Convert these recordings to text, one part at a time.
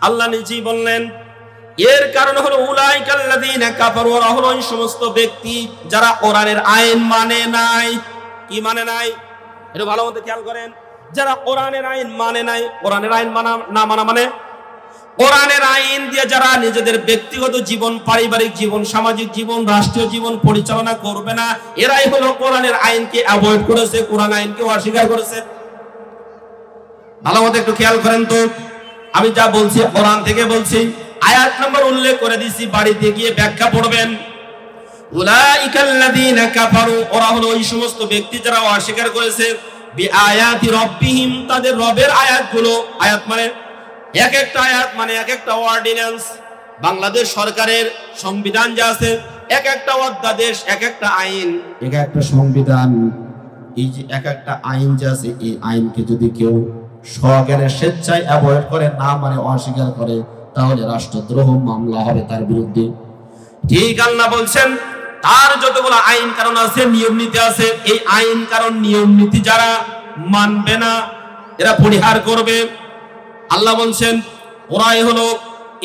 আল্লাহ নিজেই বললেন এর কারণ হলো উলাইকাল্লাযীনা কাফারু, ওরা হলো ওই সমস্ত ব্যক্তি যারা কোরআনের আইন মানে নাই। কি মানে নাই? এটা ভালো মতো খেয়াল করেন। যারা কোরআনের আইন মানে নাই, কোরআনের আইন মানা না মানা মানে কোরআনের আইন দিয়ে যারা নিজেদের ব্যক্তিগত জীবন, পারিবারিক জীবন, সামাজিক জীবন, রাষ্ট্রীয় জীবন পরিচালনা করবে না, এরাই হলো কোরআনের আইনকে অ্যাভয়েড করেছে, কোরআন আইনকে অস্বীকার করেছে। ভালো মতো একটু খেয়াল করেন তো। আমি যা বলছি কোরআন থেকে বলছি, আয়াত নাম্বার উল্লেখ করে দিয়েছি, বাড়িতে গিয়ে ব্যাখ্যা পড়বেন। উলাইকাল্লাযীনা কাফারু, ওরা হলো ওই সমস্ত ব্যক্তি যারা অস্বীকার করেছে বিআয়াতি রাব্বিহিম, তাদের রবের আয়াতগুলো। আয়াত মানে এক একটা আয়াত মানে এক একটা অর্ডিন্যান্স। বাংলাদেশ সরকারের সংবিধান যা আছে, এক একটা অধ্যাদেশ, এক একটা আইন, এক একটা সংবিধান। এই যে এক একটা আইন যে আছে, এই আইনকে যদি কেউ স্বজ্ঞানে স্বেচ্ছায় অ্যাভয়েড করে, না মানে অস্বীকার করে, তাহলে রাষ্ট্রদ্রোহ মামলা হবে তার বিরুদ্ধে। ঠিক আল্লাহ বলছেন তার যতগুলো আইন কারণ আছে, নিয়ম নীতি আছে, এই আইন কারণ নিয়ম নীতি যারা মানবে না, এরা পরিহার করবে। আল্লাহ বলছেন ওরাই হলো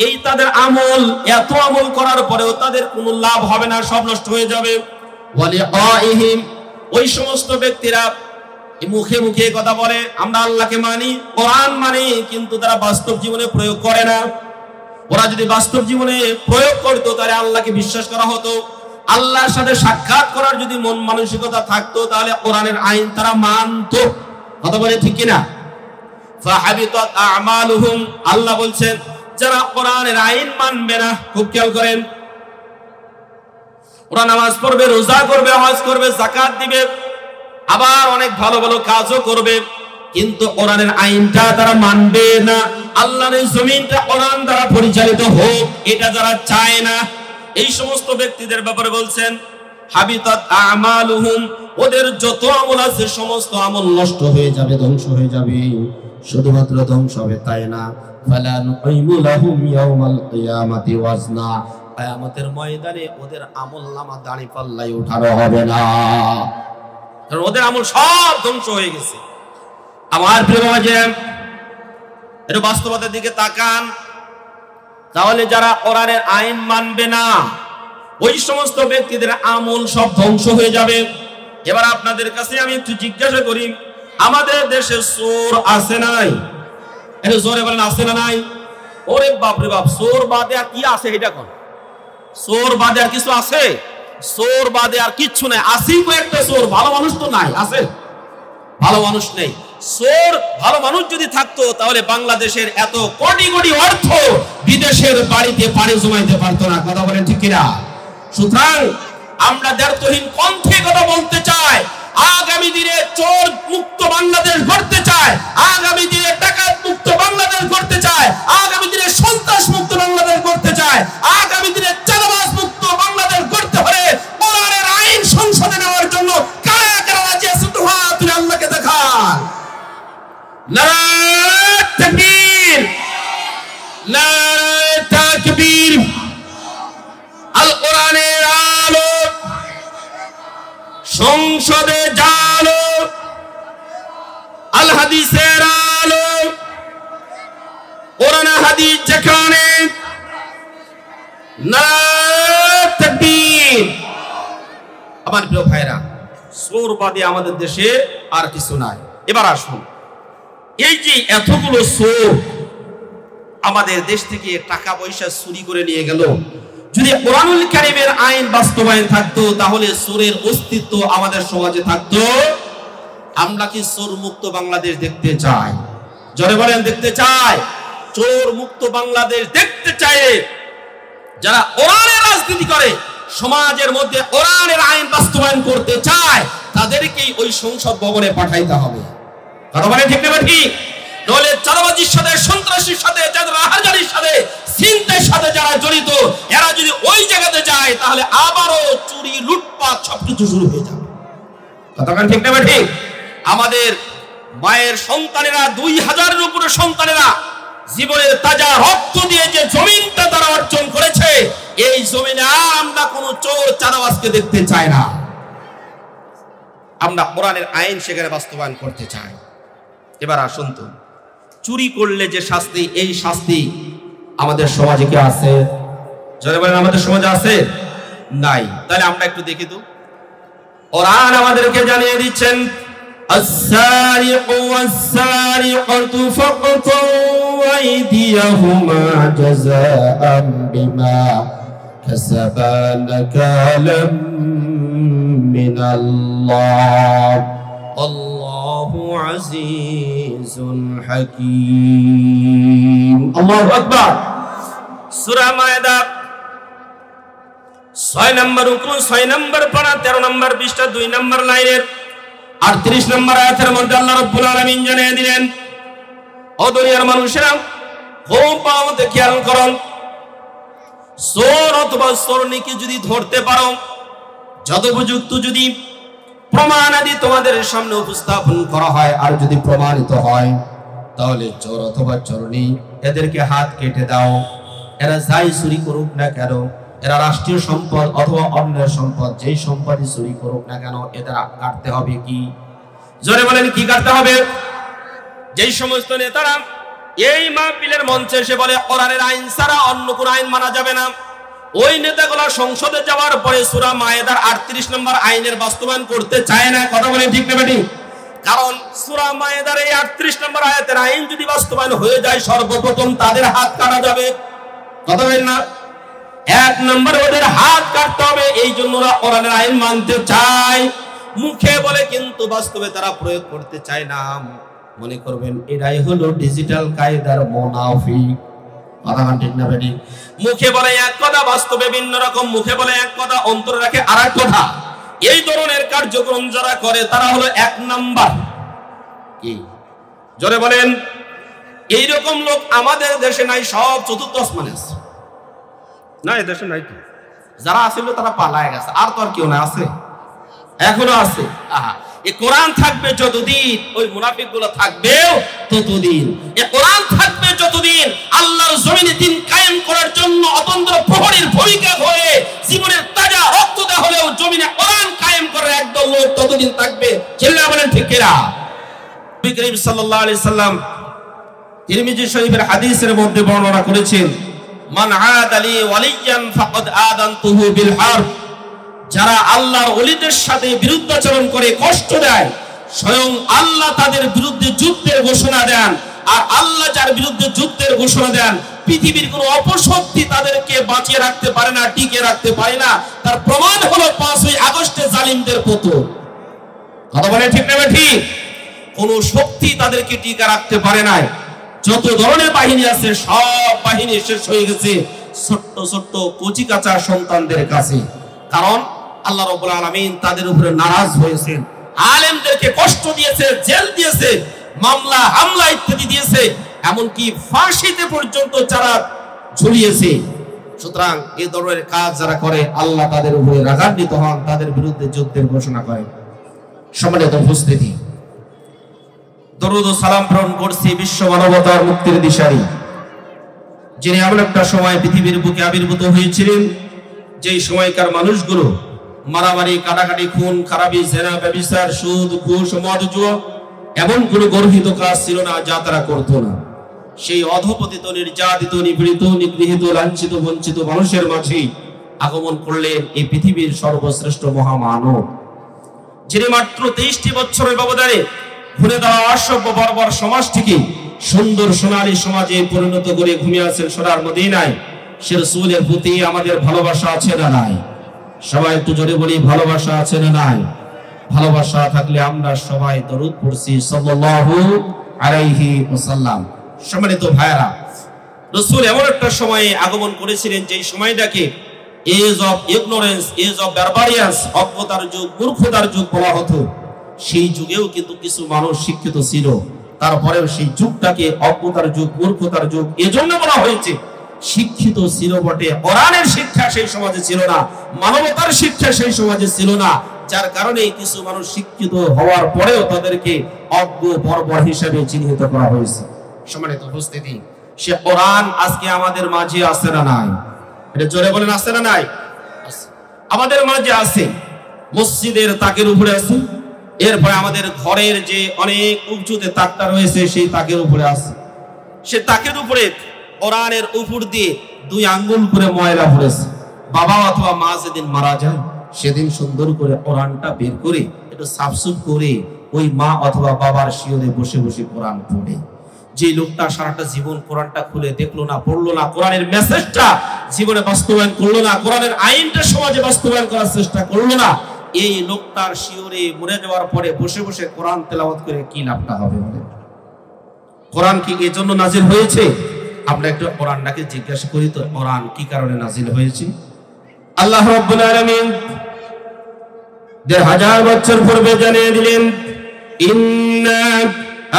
এই তাদের আমল, এত আমল করার পরেও তাদের কোনো লাভ হবে না, সব নষ্ট হয়ে যাবে। ওয়ালিআইহিম, ওই সমস্ত ব্যক্তিরা মুখে মুখে কথা বলে আমরা আল্লাহকে মানি, কোরআন মানি, কিন্তু তারা বাস্তব জীবনে প্রয়োগ করে না। ওরা যদি বাস্তব জীবনে প্রয়োগ করতো তাহলে আল্লাহকে বিশ্বাস করা হতো, আল্লাহর সাথে সাক্ষাৎ করার যদি মন মানসিকতা থাকতো তাহলে কোরআনের আইন তারা মানতো। কথা বলে ঠিক কিনা? ফাহাবিতাত আমালুহুম, আল্লাহ বলছেন যারা কোরআনের আইন মানবে না, খুব খেয়াল করেন, ওরা নামাজ পড়বে, রোজা করবে, হজ করবে, যাকাত দিবে, আবার অনেক ভালো ভালো কাজও করবে, কিন্তু কোরআনের আইনটা তারা মানবে না। আল্লাহর এই জমিনটা কোরআন দ্বারা পরিচালিত হোক, এটা যারা চায় না, এই সমস্ত ব্যক্তিদের ব্যাপারে বলছেন হাবিতাত আমালুহুম, ওদের যত আমল আছে সমস্ত আমল নষ্ট হয়ে যাবে, ধ্বংস হয়ে যাবে। শুধুমাত্র ধ্বংস হবে তাই না, ফালা নুকিমু লাহুম ইয়াউমাল কিয়ামাতি ওয়াজনা, কিয়ামতের ময়দানে ওদের আমলনামা দাঁড়ি পাল্লায় উঠানো হবে না, কারণ ওদের আমল সব ধ্বংস হয়ে গেছে। আমার প্রিয় ভাইরা, এর বাস্তবতার দিকে তাকান। তাহলে যারা কোরআনের আইন মানবে না, ওই সমস্ত ব্যক্তিদের আমল সব ধ্বংস হয়ে যাবে। এবার আপনাদের কাছে আমি একটু জিজ্ঞাসা করি, আমাদের দেশে চোর আছে না নাই? একটু জোরে বলেন, আছে না নাই? ওরে বাপ রে বাপ, চোর বাদে আর কি আছে? এটা কোন চোর বাদে আর কিছু আছে? চোর বাদে আর কিচ্ছু নাই। আসি কয়েকটা চোর, ভালো মানুষ তো নাই। আছে? ভালো মানুষ নেই। চোর ভালো মানুষ যদি থাকতো তাহলে বাংলাদেশের এত কোটি কোটি অর্থ বিদেশের বাড়িতে পাড়ি জমাইতে পারতো না। কথা বলেন ঠিক কিনা? সুতরাং আমরা দ্ব্যর্থহীন কণ্ঠে কথা বলতে চাই, আগামী দিনে চোর মুক্ত বাংলাদেশ গড়তে চায়, আগামী দিনে ডাকাত মুক্ত বাংলাদেশ গড়তে চায়, আগামী দিনে সন্ত্রাস মুক্ত বাংলাদেশ গড়তে চায়, আগামী দিনে চাঁদাবাজ মুক্ত বাংলাদেশ গড়তে হলে কোরআনের আইন সংসদে নেওয়ার জন্য কারা কারা রাজি আছে? তো হাত তুলে আল্লাহকে দেখান। নারায়ে তাকবীর, নারায়ে তাকবীর। আল কোরআনের আলো সংসদে জালো, আল হাদিসের আলো, কোরআন হাদিস যেখানে, নারায়ে তাকবীর। আমার প্রিয় ভাইরা, চোর বাদে আমাদের দেশে আর কিছু নাই। এবার আসুন, এই যে এতগুলো চোর আমাদের দেশ থেকে টাকা পয়সা চুরি করে নিয়ে গেল, যদি কোরআনুল কারীমের আইন বাস্তবায়ন থাকতো তাহলে চোরের অস্তিত্ব আমাদের সমাজে থাকতো। আমরা কি চোর মুক্ত বাংলাদেশ দেখতে চাই? জোরে বলেন, দেখতে চাই? চোর মুক্ত বাংলাদেশ দেখতে চাই যারা কোরআনের রাজনীতি করে, সমাজের মধ্যে কোরআনের আইন বাস্তবায়ন করতে চায়, তাদেরকেই ওই সংসদ ভবনে পাঠাইতে হবে। কথা বলেন ঠিক না ঠিক? নইলে চাঁদাবাজির সাথে, সন্ত্রাসীর সাথে, রাহাজানির সাথে, ছিনতাইয়ের সাথে যারা জড়িত, এরা যদি ওই জায়গাতে যায় তাহলে আবারও চুরি, লুটপাট সবকিছু শুরু হয়ে যাবে। কথা বলেন ঠিক না ঠিক? আমাদের মায়ের সন্তানেরা, 2000-এর উপরে সন্তানেরা জীবনের তাজা রক্ত দিয়ে যে জমিনটা তারা অর্জন করেছে, এই জমিনে আমরা কোন চোর চাঁদাবাজকে দেখতে চাই না। আমরা কোরআনের আইন সেখানে বাস্তবায়ন করতে চাই। এবার আসুন তো, চুরি করলে যে শাস্তি, এই শাস্তি আমাদের সমাজে কি আছে? যারা বলেন আমাদের সমাজে আছে? নাই। তাহলে আমরা একটু দেখি তো। কোরআন আমাদেরকে জানিয়ে দিচ্ছেন as-sariqu was-sariqatu faqtu aydiyahuma jazaa'an bima kasaba nakalan min Allah Allahu azizun hakim। আল্লাহু আকবার। সূরা মায়েদা 6 নম্বর রুকু 6 নম্বর পারা 13 নম্বর পৃষ্ঠা 2 নম্বর লাইনের 38 নম্বর আয়াতের মধ্যে আল্লাহ রাব্বুল আলামিন জানিয়ে দিলেন, ও দুনিয়ার মানুষেরা খুব ভালোমতো খেয়াল করুন, চোর অথবা চোরনিকে যদি ধরতে পারো, যথোপযুক্ত যদি প্রমাণাদি তোমাদের সামনে উপস্থাপন করা হয় আর যদি প্রমাণিত হয়, তাহলে চোর অথবা চোরনি এদেরকে হাত কেটে দাও। এরা যাই চুরি করুক না কেন, এরা রাষ্ট্রীয় সম্পদ অথবা অন্যের সম্পদ, যেই সম্পদই চুরি করুক না কেন, এদের কাটতে হবে কি? জোরে বলেন, কি কাটতে হবে? যেই সমস্ত নেতারা এই মাহফিলের মঞ্চে এসে বলে কোরআনের আইন ছাড়া অন্য কোন আইন মানা যাবে না, ওই নেতাগুলো সংসদে যাওয়ার পরে সূরা মায়েদার 38 নম্বর আইনের বাস্তবায়ন করতে চায় না। কথা বলেন ঠিক না বেটি? কারণ সূরা মায়েদার এই 38 নম্বর আয়াতের আইন যদি বাস্তবায়ন হয়ে যায়, সর্বপ্রথম তাদের হাত কাটা যাবে। কথা বলেন না? এক নম্বরে ওদের হাত কাটতে হবে। এই জন্য ওরা কোরআনের আইন মানতে চায়, মুখে বলে কিন্তু বাস্তবে তারা প্রয়োগ করতে চায় না। মনে করবেন এটাই হলো ডিজিটাল কায়দার মুনাফিক। কথা ঠিক না বেটি? মুখে বলে এক কথা, বাস্তবে ভিন্ন রকম। মুখে বলে এক কথা, অন্তরে রাখে আরেক কথা। এই ধরনের কার্যক্রম যারা করে তারা হলো এক নাম্বার। কি জোরে বলেন? এইরকম লোক আমাদের দেশে নাই, সব চতুর্থ আসমানে আছে। না, এই দেশে নাই তো। যারা আছিল তারা পালায় গেছে, আর তো আর কেউ না আছে? এখনো আছে। এই কোরআন থাকবে যতদিন, ওই মুনাফিকগুলো থাকবেও ততদিন। এই কোরআন থাকবে যতদিন, আল্লাহর জমিনে দিন কায়েম করার জন্য অতন্ত্র প্রহরীর ভূমিকা হয়ে জীবনের তাজা রক্ত দেওয়া হলেও জমিনে কোরআন কায়েম করার একদল লোক ততদিন থাকবে। চিল্লা বলেন ঠিক কিনা? নবী করিম সাল্লাল্লাহু আলাইহি সাল্লাম তিরমিজি শরীফের হাদিসের মধ্যে বর্ণনা করেছেন, মান আদা লি ওয়ালিয়ান ফাকাদ আদানতুহু বিল হারব। যারা আল্লাহর ওলিদের সাথে বিরুদ্ধাচরণ করে, কষ্ট দেয়, স্বয়ং আল্লাহ তাদের বিরুদ্ধে যুদ্ধের ঘোষণা দেন। আর আল্লাহ যার বিরুদ্ধে যুদ্ধের ঘোষণা দেন, পৃথিবীর কোন অপশক্তি তাদেরকে বাঁচিয়ে রাখতে পারে না, টিকে রাখতে পারে না। তার প্রমাণ হলো 5ই আগস্টে জালিমদের পতন। কথা বলে ঠিক না ঠিক? কোন শক্তি তাদেরকে টিকে রাখতে পারে না। যত ধরনের বাহিনী আছে সব বাহিনী শেষ হয়ে গেছে ছোট্ট ছোট্ট কচি কাঁচা সন্তানদের কাছে। কারণ আল্লাহ রাব্বুল আলামিন তাদের উপরে নারাজ হয়েছেন, আলেমদেরকে কষ্ট দিয়েছে, জেল দিয়েছে, মামলা হামলা ইত্যাদি দিয়েছে, এমনকি ফাঁসিতে পর্যন্ত যারা ঝুলিয়েছে। সুতরাং এই ধরনের কাজ যারা করে, আল্লাহ তাদের উপরে রাগান্বিত হন, তাদের বিরুদ্ধে যুদ্ধের ঘোষণা করেন। সম্মানিত উপস্থিতি, দরুদ ও সালাম প্রেরণ করছি বিশ্ব মানবতার মুক্তির দিশারি, যিনি এমন একটা সময় পৃথিবীর বুকে আবির্ভূত হয়েছিলেন যেই সময়কার মানুষগুলো মারামারি, কাটাকাটি, খুন খারাপি, জেনা, ব্যভিচার, সুদ, ঘুষ, মদ, জুয়া এমন কোনো গর্হিত কাজ ছিল না যা তারা করতো না। সেই অধপতিত, নির্যাতিত, নিপীড়িত, নিগৃহীত, লাঞ্ছিত, বঞ্চিত মানুষের মাঝে আগমন করলেন এই পৃথিবীর সর্বশ্রেষ্ঠ মহামানব, যিনি মাত্র 23টি বছরের ব্যবধানে ঘুরে দেওয়া অসভ্য বর্বর সমাজটিকে সুন্দর সোনালী সমাজে পরিণত করে ঘুমিয়ে আছেন সোনার মদিনায়। সে রাসূলের প্রতি আমাদের ভালোবাসা আছে না নাই? সবাই একটু জোরে বলি, ভালোবাসা আছে না নাই? ভালোবাসা থাকলে আমরা সবাই দরুদ পড়ছি সাল্লাল্লাহু আলাইহি ওয়াসাল্লাম। সম্মানিত ভাইরা, রাসূল এমন একটা সময়ে আগমন করেছিলেন যেই সময়টাকে age of ignorance, age of barbarians, অজ্ঞতার যুগ, মূর্খতার যুগ বলা হতো। সেই যুগেও কিন্তু কিছু মানুষ শিক্ষিত ছিল, তারপরেও সেই যুগটাকে অজ্ঞতার যুগ, মূর্খতার যুগ এজন্য বলা হয়েছে। শিক্ষিত ছিল বটে, কোরআনের শিক্ষা সেই সমাজে ছিল না, মানবতার শিক্ষা সেই সমাজে ছিল না, যার কারণে কিছু মানুষ শিক্ষিত হওয়ার পরেও তাদেরকে অজ্ঞ বর্বর হিসেবে চিহ্নিত করা হয়েছে। সম্মানিত উপস্থিতি, সে কোরআন আজকে আমাদের মাঝে আছে না নাই? এটা জোরে বলেন, আছে না নাই? আমাদের মাঝে আছে। মসজিদের তাকের উপরে আছে, এরপরে আমাদের ঘরের যে অনেক উঁচুতে তাকটা রয়েছে সেই তাকের উপরে আছে। সে তাকের উপরে কোরআনের উপর দিয়ে 2 আঙ্গুল করে ময়লা পড়েছে, বাবা অথবা মা যেদিন মারা যায় সেদিন সুন্দর করে কোরআনটা বের করে একটু সাফসুফ করে ওই মা অথবা বাবার শিয়রে বসে বসে কোরআন পড়ে। যে লোকটা সারাটা জীবন কোরআনটা খুলে দেখলো না, পড়লো না, কোরআনের মেসেজটা জীবনে বাস্তবায়ন করলো না, কোরআনের আইনটা সমাজে বাস্তবায়ন করার চেষ্টা করলো না, এই লোকটার শিয়রে মরে যাওয়ার পরে বসে বসে কোরআন তেলাওয়াত করে কি লাভটা হবে? বলে কোরআন কি এর জন্য নাজিল হয়েছে? আমরা একটু কোরআনটাকে জিজ্ঞাসা করি তো, কোরআন কি কারণে নাজিল হয়েছে? আল্লাহ রাব্বুল আলামিন 1000 বছর পূর্বে জানিয়ে দিলেন, ইন্না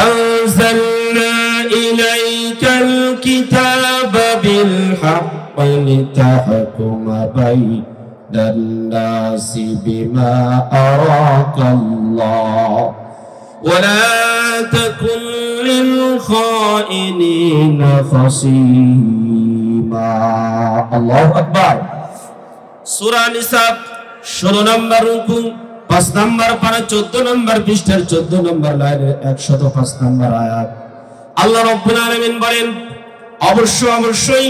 আনজালনা ইলাইকাল কিতাবা বিল হাক্কি লিতাহকুমা বাইনান নাসি বিমা আরাকাল্লাহ ওয়া লা তাকুন লিল খাইনিনা খাসীমা। আল্লাহু আকবার। সূরা নিসা 16 নম্বর রুকু 5 নম্বর পারা 14 নম্বর পৃষ্ঠার 14 নম্বর লাইনের 105 নম্বর আয়াত। আল্লাহ রাব্বুল আলামিন বলেন, অবশ্যই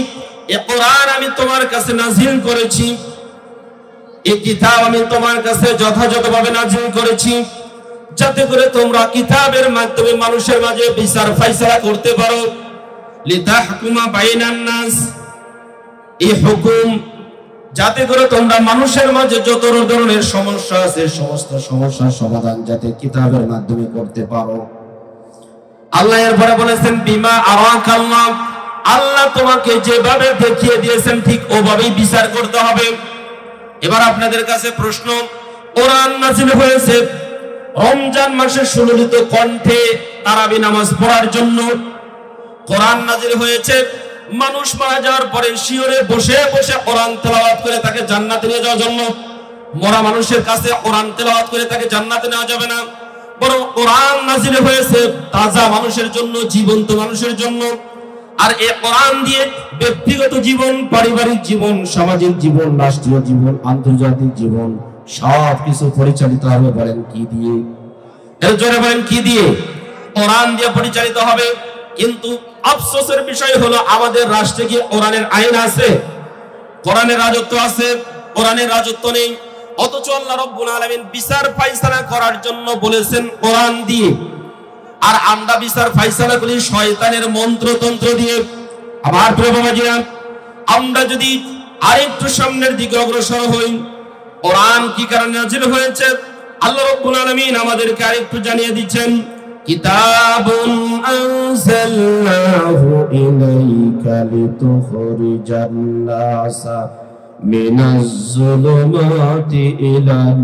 এই কোরআন আমি তোমার কাছে নাযিল করেছি, এই কিতাব আমি তোমার কাছে যথাযথভাবে নাযিল করেছি যাতে করে তোমরা কিতাবের মাধ্যমে মানুষের মাঝে বিচার ফয়সালা করতে পারো। লিতাহকুমা বাইনান নাস, এই হুকুম যাতে করে তোমরা মানুষের মাঝে যত ধরনের সমস্যা আছে সমস্ত সমস্যার সমাধান যাতে কিতাবের মাধ্যমে করতে পারো। আল্লাহ এরপরে বলেছেন, বিমা আরাকাল্লাহ, আল্লাহ তোমাকে যেভাবে দেখিয়ে দিয়েছেন ঠিক ওভাবেই বিচার করতে হবে। এবার আপনাদের কাছে প্রশ্ন, কোরআন নাযিল হয়েছে রমজান মাসে সুললিত কণ্ঠে তারাবি নামাজ পড়ার জন্য, কোরআন নাযিল হয়েছে মানুষ মারা যাওয়ার পরে শিয়রে বসে বসে কোরআন তেলাওয়াত করে তাকে জান্নাতে নিয়ে যাওয়ার জন্য। মরা মানুষের কাছে কোরআন তেলাওয়াত করে তাকে জান্নাতে নেওয়া যাবে না, বরং কোরআন নাযিল হয়েছে তাজা মানুষের জন্য, জীবন্ত মানুষের জন্য। আর এই কোরআন দিয়ে ব্যক্তিগত জীবন, পারিবারিক জীবন, সামাজিক জীবন, রাষ্ট্রীয় জীবন, আন্তর্জাতিক জীবন সবকিছু পরিচালিত হবে। বলেন কি দিয়ে? এর জন্য বলেন কি দিয়ে? কোরআন দিয়ে পরিচালিত হবে। কিন্তু আফসোসের বিষয় হলো আমাদের রাষ্ট্রে কি কোরআনের আইন আছে? কোরআনের রাজত্ব আছে? কোরআনের রাজত্ব নেই। অথচ আল্লাহ রাব্বুল আলামিন বিচার ফয়সালা করার জন্য বলেছেন কোরআন দিয়ে, আর আমরা বিচার ফয়সালা করি শয়তানের মন্ত্রতন্ত্র দিয়ে। আমার প্রিয় বাবাজিরা, আমরা যদি আরেকটু সামনের দিকে অগ্রসর হই, কোরআন কি কারণে নাযিল হয়েছে আল্লাহ রাব্বুল আলামিন আমাদেরকে আরেকটু জানিয়ে দিচ্ছেন। কিতাবুন আনজালনাহু ইলাইকা লিতুখরিজান নাসা মিনাজ যুলুমাতি ইলান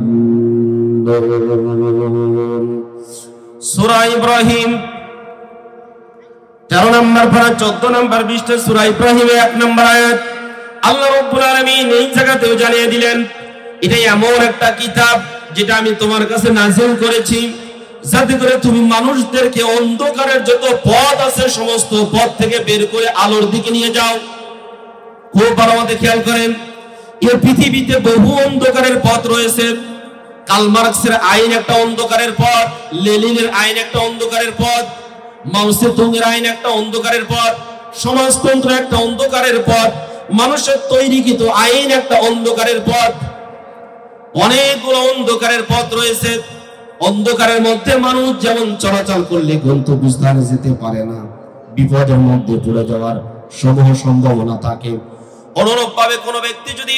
নূর। সূরা ইব্রাহিম 13 নম্বর পারা 14 নম্বর পৃষ্ঠা সূরা ইব্রাহিমের 1 নম্বর আয়াত। আল্লাহ রাব্বুল আলামিন এই জায়গাতেও জানিয়ে দিলেন, এটা এমন একটা কিতাব যেটা আমি তোমার কাছে নাযিল করেছি যাতে করে তুমি মানুষদেরকে অন্ধকারের যত পথ আছে সমস্ত পথ থেকে বের করে আলোর দিকে নিয়ে যাও। খুব ভালো মতো খেয়াল করেন, এই পৃথিবীতে বহু অন্ধকারের পথ রয়েছে। কার্ল মার্কসের আইন একটা অন্ধকারের পথ, লেনিনের আইন একটা অন্ধকারের পথ, মাও সেতুংয়ের আইন একটা অন্ধকারের পথ, সমাজতন্ত্র একটা অন্ধকারের পথ, মানুষের তৈরিকৃত আইন একটা অন্ধকারের পথ। অনেকগুলো অন্ধকারের পথ রয়েছে। অন্ধকারের মধ্যে মানুষ যেমন চলাচল করলে গন্তব্যস্থানে যেতে পারে না, বিপদের মধ্যে পড়ে যাওয়ার সমূহ সম্ভাবনা থাকে। অনুরূপভাবে কোন ব্যক্তি যদি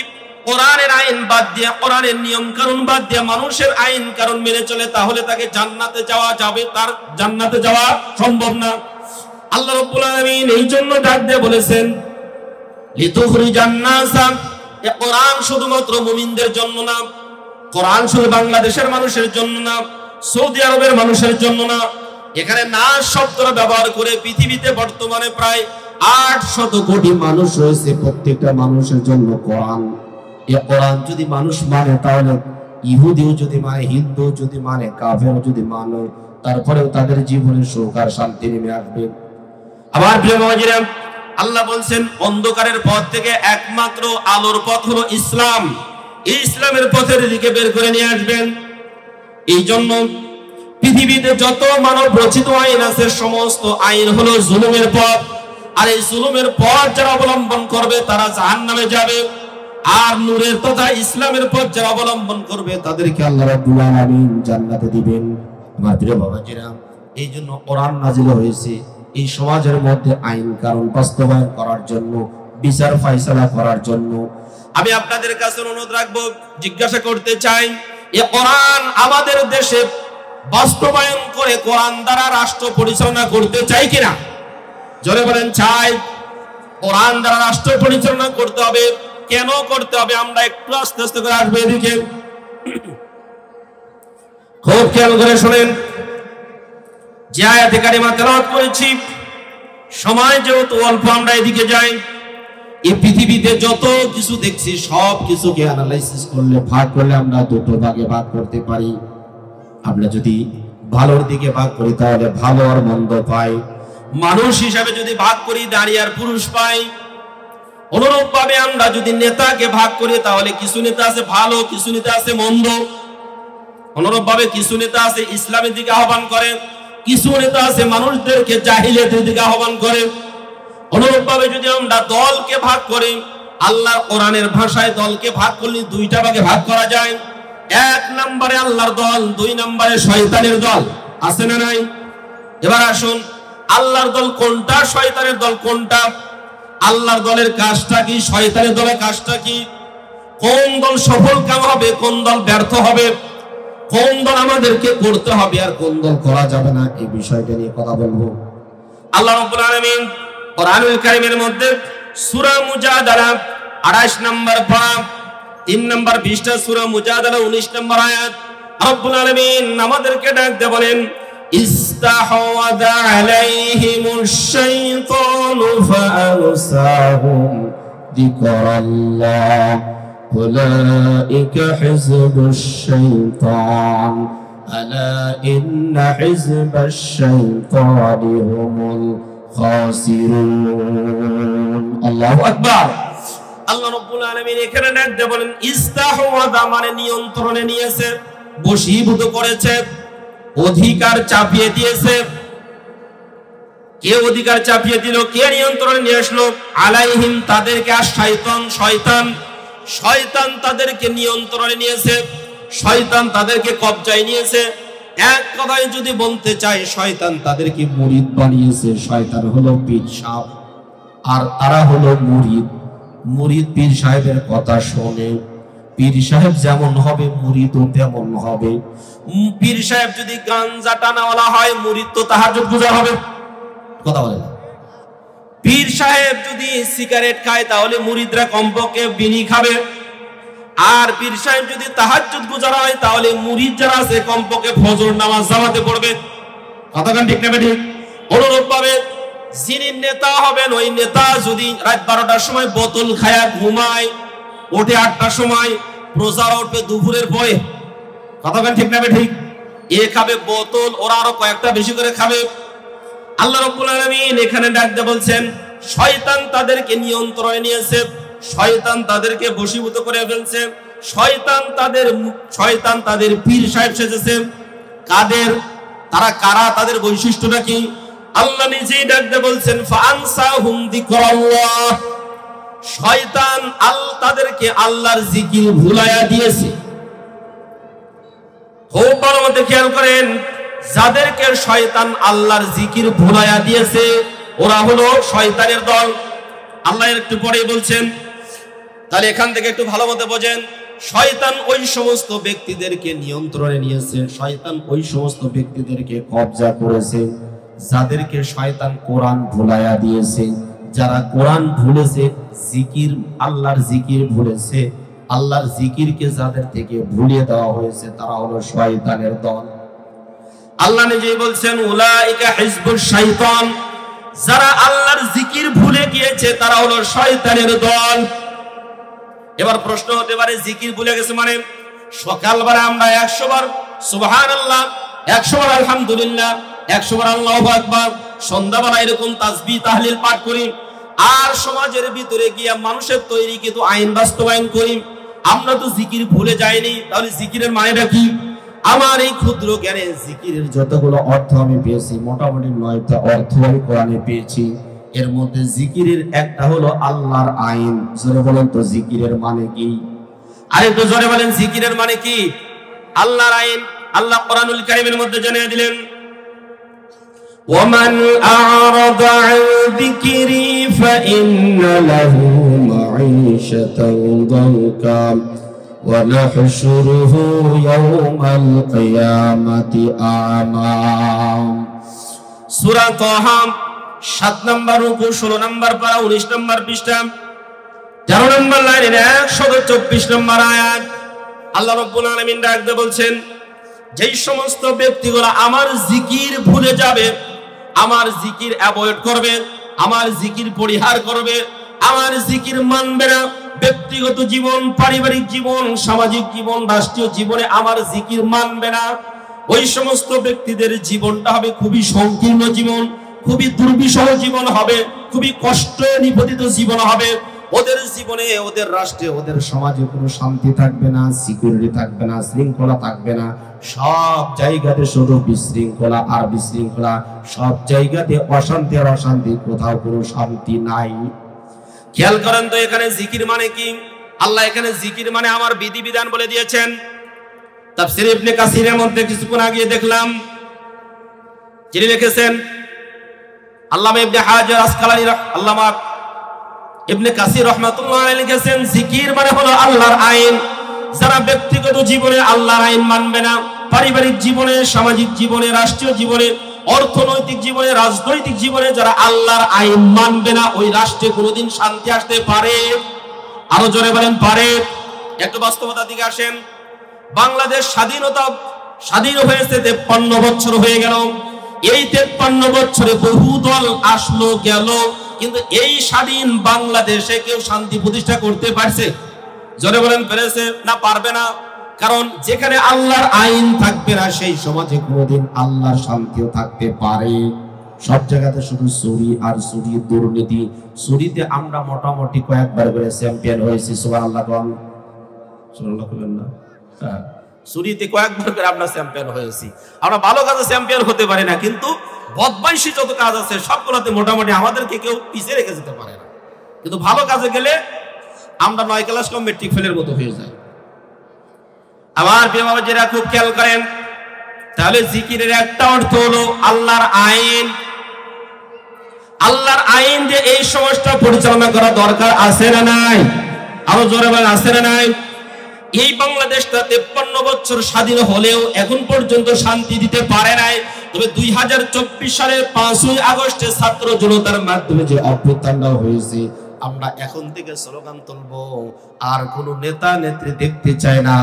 কোরআনের আইন বাদ দিয়ে, কোরআনের নিয়ম কানুন বাদ দিয়ে মানুষের আইন কানুন মেনে চলে, তাহলে তাকে জান্নাতে যাওয়া যাবে, তার জান্নাতে যাওয়া সম্ভব না। আল্লাহ রাব্বুল আলামিন এই জন্য ডাক দিয়ে বলেছেন, লিতুখরিজান নাসা, এই কোরআন শুধুমাত্র মুমিনদের জন্য না, কোরআন শুধু বাংলাদেশের মানুষের জন্য না, সৌদি আরবের মানুষের জন্য না। এখানে নাস শব্দটা ব্যবহার করে পৃথিবীতে বর্তমানে প্রায় 800 কোটি মানুষ রয়েছে, প্রত্যেকটা মানুষের জন্য কোরআন। এই কোরআন যদি মানুষ মানে, তাহলে ইহুদিও যদি মানে, হিন্দু যদি মানে, কাফেরও যদি মানে, তারপরেও তাদের জীবনে সুখ আর শান্তি নেমে আসবে। আবার প্রিয় বাবাজিরা, আল্লাহ বলছেন অন্ধকারের পথ থেকে একমাত্র আলোর পথ হলো ইসলাম, এই ইসলামের পথের দিকে বের করে নিয়ে আসবেন। এই জন্য পৃথিবীতে যত মানব রচিত আইন আছে সমস্ত আইন হলো জুলুমের পথ, আর এই জুলুমের পথ যারা অবলম্বন করবে তারা জাহান্নামে যাবে। আর নূরের তথা ইসলামের পথ যারা অবলম্বন করবে তাদেরকে আল্লাহ রাব্বুল আলামিন জান্নাতে দিবেন। আমার প্রিয় বাবাজিরা, এই জন্য কোরআন নাজিল হয়েছে এই সমাজের মধ্যে আইন কানুন বাস্তবায়ন করার জন্য, বিচার ফায়সালা করার জন্য। আমি আপনাদের কাছে অনুরোধ রাখবো, জিজ্ঞাসা করতে চাই, এই কোরআন আমাদের দেশে বাস্তবায়ন করে কোরআন দ্বারা রাষ্ট্র পরিচালনা করতে চাই কিনা? জোরে বলেন চাই। কোরআন দ্বারা রাষ্ট্র পরিচালনা করতে হবে। কেন করতে হবে? আমরা একটু আস্তে আস্তে করে আসবো এদিকে, খুব খেয়াল করে শুনেন। যে আয়াতে কারিমা তেলাওয়াত করেছি, সময় যেহেতু অল্প আমরা এদিকে যাই। এই পৃথিবীতে যত কিছু দেখছি সব কিছুকে অ্যানালাইসিস করলে, ভাগ করলে আমরা দুটো ভাগে ভাগ করতে পারি। আমরা যদি ভালোর দিকে ভাগ করি তাহলে ভালো আর মন্দ পাই। মানুষ হিসাবে যদি ভাগ করি নারী আর পুরুষ পাই। অনুরূপ ভাবে আমরা যদি নেতাকে ভাগ করি তাহলে কিছু নেতা আছে ভালো, কিছু নেতা আছে মন্দ। অনুরূপ ভাবে কিছু নেতা আছে ইসলামের দিকে আহ্বান করে, কিছু নেতা আছে মানুষদেরকে জাহিলিয়াতের দিকে আহ্বান করে। অনুরূপ ভাবে যদি আমরা দলকে ভাগ করি, আল্লাহ কোরআনের ভাষায় দলকে ভাগ করলে দুইটা ভাগে ভাগ করা যায়। এক নম্বরে আল্লাহর দল, দুই নম্বরে শয়তানের দল। আছে না নাই? এবার আসুন, আল্লাহর দল কোনটা, শয়তানের দল কোনটা? আল্লাহর দলের কাজটা কি, শয়তানের দলের কাজটা কি? কোন দল সফল কাম হবে, কোন দল ব্যর্থ হবে, কোন দল আমাদেরকে করতে হবে আর কোন দল করা যাবে না, এই বিষয়টা নিয়ে কথা বলবো। আল্লাহ রাব্বুল আলামিন কোরআনুল কারীমের মধ্যে সূরা মুজাদালা 28 নম্বর পারা, 3 নম্বর পৃষ্ঠা, সূরা মুজাদালা 19 নম্বর আয়াত। রাব্বুল আলামিন আমাদেরকে ডাক দিয়ে বলেন, ইস্তাহওয়াযা আলাইহিমুশ শাইতানু ফাআনসাহুম যিকরাল্লাহ উলাইকা হিজবুশ শাইতান আলা ইন্না হিজবাশ শাইতানি হুমুল খাসিরুন। আল্লাহু আকবার। আল্লাহ রাব্বুল আলামিন এখানে ডাক দিয়ে বলেন, ইস্তাহওয়াযা মানে নিয়ন্ত্রণে নিয়েছে, বশীভূত করেছে, অধিকার চাপিয়ে দিয়েছে। কে অধিকার চাপিয়ে দিল, কে নিয়ন্ত্রণে নিয়ে আসলো? আলাইহিম তাদেরকে, আর শয়তান, শয়তান শয়তান তাদেরকে নিয়ন্ত্রণে নিয়েছে, শয়তান তাদেরকে কবজায় নিয়েছে। এক কথায় যদি বলতে চাই, শয়তান তাদেরকে মুরিদ বানিয়েছে। শয়তান হলো পীর সাহেব আর তারা হলো মুরিদ। মুরিদ পীর সাহেবের কথা শোনে, পীর সাহেব যেমন হবে মুরিদও তেমন হবে। পীর সাহেব যদি গাঞ্জা টানাওয়ালা হয়, মুরিদ তো তাহাজ্জুদ গুজার হবে। কথা বলে না। পীর সাহেব যদি সিগারেট খায় তাহলে মুরিদরা কমপক্ষে বিড়ি খাবে। আর পীর সাহেব যদি তাহাজ্জুদ গুজার হয় তাহলে মুরিদ যারা আছে কমপক্ষে ফজর নামাজ জামাতে পড়বে। কথাটা ঠিক না ঠিক? অনুরূপ ভাবে যিনি নেতা হবেন, ওই নেতা যদি রাত 12টার সময় বোতল খায়া ঘুমায়, ওঠে 8টার সময়, প্রচার উঠবে দুপুরের পরে। কথাটা ঠিক না ঠিক? এ খাবে বোতল, ওরা আরো কয়েকটা বেশি করে খাবে। আল্লাহ রাব্বুল আলামিন এখানে ডাক দিয়ে বলছেন, শয়তান তাদেরকে নিয়ন্ত্রণে নিয়েছে, শয়তান তাদেরকে বশীভূত করে ফেলছে, শয়তান তাদের পীর সাহেব সেজেছে। কাদের? তারা কারা, তাদের বৈশিষ্ট্যটা কি? আল্লাহ নিজেই ডাক দিয়ে বলছেন, ফাআনসাহুম যিকরাল্লাহ। শয়তান তাদেরকে আল্লাহর জিকির ভুলাইয়া দিয়েছে। খুব ভালো মতো খেয়াল করেন, যাদেরকে শয়তান আল্লাহর জিকির ভুলাইয়া দিয়েছে ওরা হলো শয়তানের দল। আল্লাহ একটু পরেই বলছেন, তাহলে এখান থেকে একটু ভালো মতো বোঝেন, শয়তান ওই সমস্ত ব্যক্তিদেরকে নিয়ন্ত্রণে নিয়েছে, শয়তান ওই সমস্ত ব্যক্তিদেরকে কবজা করেছে যাদেরকে শয়তান কোরআন ভুলাইয়া দিয়েছে। যারা কোরআন ভুলেছে, জিকির, আল্লাহর জিকির ভুলেছে, আল্লাহর জিকিরকে যাদের থেকে ভুলিয়ে দেওয়া হয়েছে তারা হলো শয়তানের দল। আল্লাহ নিজেই বলছেন, উলাইকা হিজবুশ শাইতান। যারা আল্লাহর জিকির ভুলে গিয়েছে তারা হলো শয়তানের দল। এবার প্রশ্ন হতে পারে, জিকির ভুলে গেছে মানে? সকালবেলা আমরা 100 বার সুবহানাল্লাহ, 100 বার আলহামদুলিল্লাহ, 100 বার আল্লাহু আকবার, সন্ধ্যাবেলা এরকম তাসবিহ তাহলিল পাঠ করি, আর সমাজের ভিতরে গিয়ে মানুষের তৈরি কিন্তু আইন বাস্তবায়ন করি। আমরা তো জিকির ভুলে যাইনি, তাহলে জিকিরের মানেটা কি? আমার এই ক্ষুদ্র জ্ঞানে জিকিরের যতগুলো অর্থ আমি পেয়েছি, মোটামুটি 9টা অর্থ আমি কোরআনে পেয়েছি। এর মধ্যে জিকিরের একটা হলো আল্লাহর আইন। জোরে বলেন তো জিকিরের মানে কি? আরে তো জোরে বলেন জিকিরের মানে কি? আল্লাহর আইন। আল্লাহ কোরআনুল কারীমের মধ্যে জানিয়ে দিলেন, ওয়ামান আ'রাদা আন যিকরি ফাইন্না লাহু মাঈশাতান দানকা ওয়া নাহশুরুহু ইয়াওমাল কিয়ামাতি আ'মা। সূরা তাহা 7 নম্বর রুকু, 16 নম্বর পারা, 19 নম্বর পৃষ্ঠা, 13 নম্বর লাইনের 124 নম্বর আয়াত। আল্লাহ রাব্বুল আলামিন ডাক দিয়ে বলছেন, যেই সমস্ত ব্যক্তিগুলো আমার জিকির ভুলে যাবে, আমার জিকির অ্যাভয়েড করবে, আমার জিকির পরিহার করবে, আমার জিকির মানবে না, ব্যক্তিগত জীবন, পারিবারিক জীবন, সামাজিক জীবন, রাষ্ট্রীয় জীবনে আমার জিকির মানবে না, ওই সমস্ত ব্যক্তিদের জীবনটা হবে খুবই সংকীর্ণ জীবন, খুবই দুর্বিষহ জীবন হবে, খুবই কষ্ট নিপতিত জীবন হবে। ওদের জীবনে, ওদের রাষ্ট্রে, ওদের সমাজে কোনো শান্তি থাকবে না, সিকিউরিটি থাকবে না, শৃঙ্খলা থাকবে না। সব জায়গাতে শুধু বিশৃঙ্খলা আর বিশৃঙ্খলা, সব জায়গাতে অশান্তি আর অশান্তি, কোথাও কোনো শান্তি নাই। খেয়াল করেন তো এখানে জিকির মানে কি? আল্লাহ এখানে জিকির মানে আমার বিধিবিধান বলে দিয়েছেন। তাফসীর ইবনে কাসিরের মধ্যে কিছুক্ষণ আগে দেখলাম, যিনি লিখেছেন আল্লামা ইবনে হাজার আসকালানী, আল্লামা ইবনে কাসির রাহমাতুল্লাহ আলাইহি লিখেছেন, জিকির মানে হলো আল্লাহর আইন। যারা ব্যক্তিগত জীবনে আল্লাহর আইন মানবে না, পারিবারিক জীবনে, সামাজিক জীবনে, রাষ্ট্রীয় জীবনে, অর্থনৈতিক জীবনে, রাজনৈতিক জীবনে যারা আল্লাহর আইন মানবে না, ওই রাষ্ট্রে কোনোদিন শান্তি আসতে পারে? আরো জোরে বলেন পারে? একটু বাস্তবতার দিকে আসেন। বাংলাদেশ স্বাধীন হয়েছে 53 বছর হয়ে গেল। এই 53 বছরে বহু দল আসলো গেল, কিন্তু এই স্বাধীন বাংলাদেশে কেউ শান্তি প্রতিষ্ঠা করতে পারছে? জোরে বলেন পেরেছে না পারবে না? কারণ যেখানে আল্লাহর আইন থাকবে না, সেই সমাজে কোনোদিন আল্লাহর শান্তিও থাকতে পারে? সব জায়গাতে শুধু চুরি আর চুরি, দুর্নীতি। চুরিতে আমরা মোটামুটি কয়েকবার করে চ্যাম্পিয়ন হয়েছি। সুবহানাল্লাহ কোন? সুবহানাল্লাহ বলেন না? হ্যাঁ, চুরিতে কয়েকবার করে আমরা চ্যাম্পিয়ন হয়েছি। আমরা ভালো কাজে চ্যাম্পিয়ন হতে পারি না, কিন্তু বদমাইশি যত কাজ আছে সবগুলোতে মোটামুটি আমাদেরকে কেউ পিছিয়ে রেখে যেতে পারে না। কিন্তু ভালো কাজে গেলে আমরা 9 ক্লাস কম মেট্রিক ফেলের মতো হয়ে যায়। আমার প্রিয় বাবাজিরা খুব খেয়াল করেন, তাহলে জিকিরের একটা অর্থ হলো আল্লাহর আইন। আল্লাহর আইন যে এই সমাজটা পরিচালনা করা দরকার আছে না নাই? আরো জোরে বলেন আছে না নাই? এই বাংলাদেশটা 53 বছর স্বাধীন হলেও এখন পর্যন্ত শান্তি দিতে পারে নাই। তবে 2024 সালের 5ই আগস্টে ছাত্র জনতার মাধ্যমে যে অভ্যুত্থানটা হয়েছে, আমরা এখন থেকে স্লোগান তুলবো, আর কোন নেতা নেত্রী দেখতে চাই না,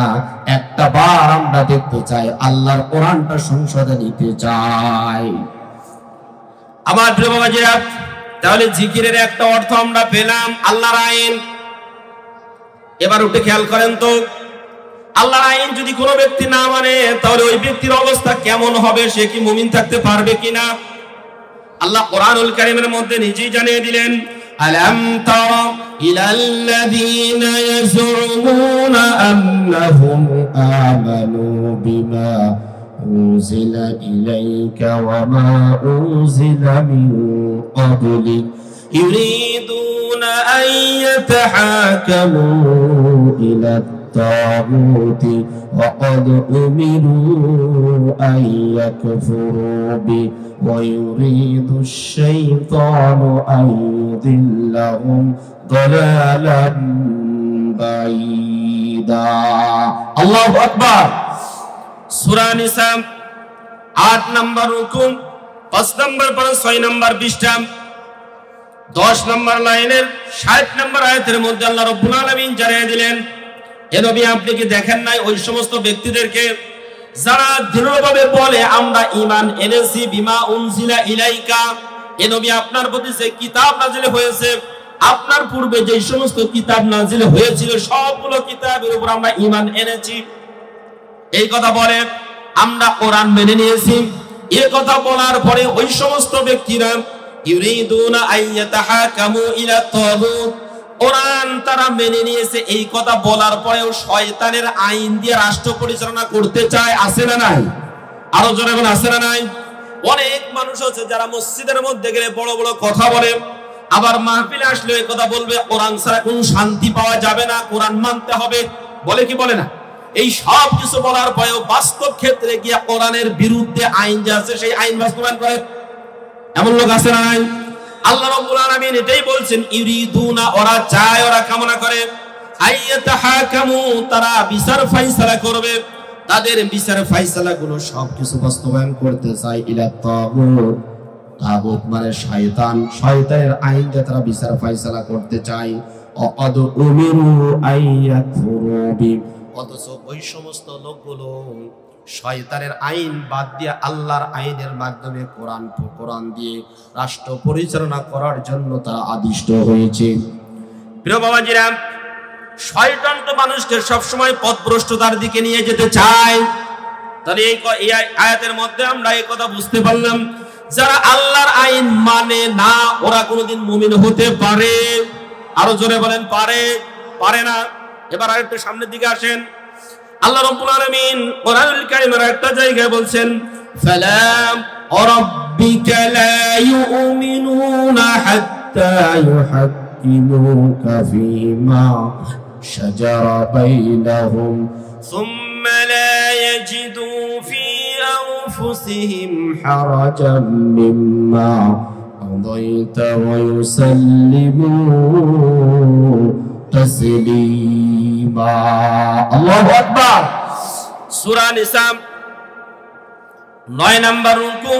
একটা বার আমরা দেখতে চাই আল্লাহর কোরআনটা সংসদে নিতে চাই। আমার প্রিয় বাবাজিরা, তাহলে জিকিরের একটা অর্থ আমরা পেলাম আল্লাহর আইন। এবার উঠে খেয়াল করেন তো, আল্লাহর আইন যদি কোনো ব্যক্তি না মানে, তাহলে ওই ব্যক্তির অবস্থা কেমন হবে? সে কি মুমিন থাকতে পারবে কিনা? আল্লাহ কোরআনুল কারীমের মধ্যে নিজেই জানিয়ে দিলেন, আলাম তারা ইলাল্লাযীনা ইয়াজউমুনা আন্নাহুম আমানু বিমা উনজিলা ইলাইকা ওয়া মা উনজিলা মিন ক্বাবলিক ইউরিদুনা আন ইয়াতাহাকামু ইলা الطاغوت وقد أمروا أن يكفروا به ويريد الشيطان أن يضلهم ضلالا بعيدا. الله أكبر. সূরা নিসা 8 নম্বর রুকু, 5 নম্বর পারা, 6 নম্বর পৃষ্ঠা, 10 নম্বর লাইনের 60 নম্বর আয়াতের মধ্যে আল্লাহ রাব্বুল আলামিন জানিয়ে দিলেন, হে নবী আপনি কি দেখেন নাই ওই সমস্ত ব্যক্তিদেরকে যারা দৃঢ়ভাবে বলে আমরা ঈমান এনেছি বিমা উনজিলা ইলাইকা, হে নবী আপনার প্রতি যে কিতাব নাযিল হয়েছে, আপনার পূর্বে যে সমস্ত কিতাব নাযিল হয়েছিল সবগুলো কিতাবের উপর আমরা ঈমান এনেছি, এই কথা বলে আমরা কোরআন মেনে নিয়েছি। এই কথা বলার পরে ওই সমস্ত ব্যক্তিরা ইউরিদুনা আইয়াতাহাকামু ইলা তাগুত, কোরআন তারা মেনে নিয়েছে, এই কথা বলার পরেও শয়তানের আইন দিয়ে রাষ্ট্র পরিচালনা করতে চায়। আছে না নাই? আরো জোরে বলেন আছে না নাই? অনেক মানুষ আছে যারা মসজিদের মধ্যে গেলে বড় বড় কথা বলে, আবার মাহফিলে আসলে এই কথা বলবে কোরআন ছাড়া কোনো শান্তি পাওয়া যাবে না, কোরআন মানতে হবে, বলে কি বলে না? এই সব কিছু বলার পরেও বাস্তব ক্ষেত্রে গিয়ে কোরআনের বিরুদ্ধে আইন যে আছে সেই আইন বাস্তবায়ন করে এমন লোক আছে না নাই? আল্লাহ রাব্বুল আলামিন এটাই বলছেন, ইউরিদুনা, ওরা চায়, ওরা কামনা করে, আইয়াতাহাকামু, তারা বিচার ফায়সালা করবে, তাদের বিচার ফায়সালা গুলো সবকিছু বাস্তবায়ন করতে চায় ইলা তাগুত। তাগুত মানে শয়তান, শয়তানের আইন দিয়ে তারা বিচার ফায়সালা করতে চায়। অকদ উমিরু আইয়াকফুরু বি, অথচ ওই সমস্ত লোকগুলো শয়তানের আইন বাদ দিয়ে আল্লাহর আইনের মাধ্যমে কোরআন দিয়ে রাষ্ট্র পরিচালনা করার জন্য তারা আদিষ্ট হয়েছে। প্রিয় বাবাজিরা, শয়তান তো মানুষকে সবসময় পথভ্রষ্টতার দিকে নিয়ে যেতে চায়। তাহলে এই আয়াতের মধ্যে আমরা এই কথা বুঝতে পারলাম, যারা আল্লাহর আইন মানে না ওরা কোনোদিন মুমিন হতে পারে? আরো জোরে বলেন, পারে? পারে না। এবার আরেকটু সামনের দিকে আসেন। আল্লাহ রাব্বুল আলামিন কোরআনুল কারীমের একটা জায়গায় বলছেন, ফালা রাব্বিকা লা ইউমিনুনা হাত্তা ইউহাক্কিমুকা ফীমা শাজারা বাইনাহুম সুম্মা লা ইয়াজিদু ফী আনফুসিহিম হারাজাম মিম্মা কাদাইতা ওয়া ইউসাল্লিমু তাসলিমা। আল্লাহু আকবার। সূরা নিসা 9 নম্বর রুকু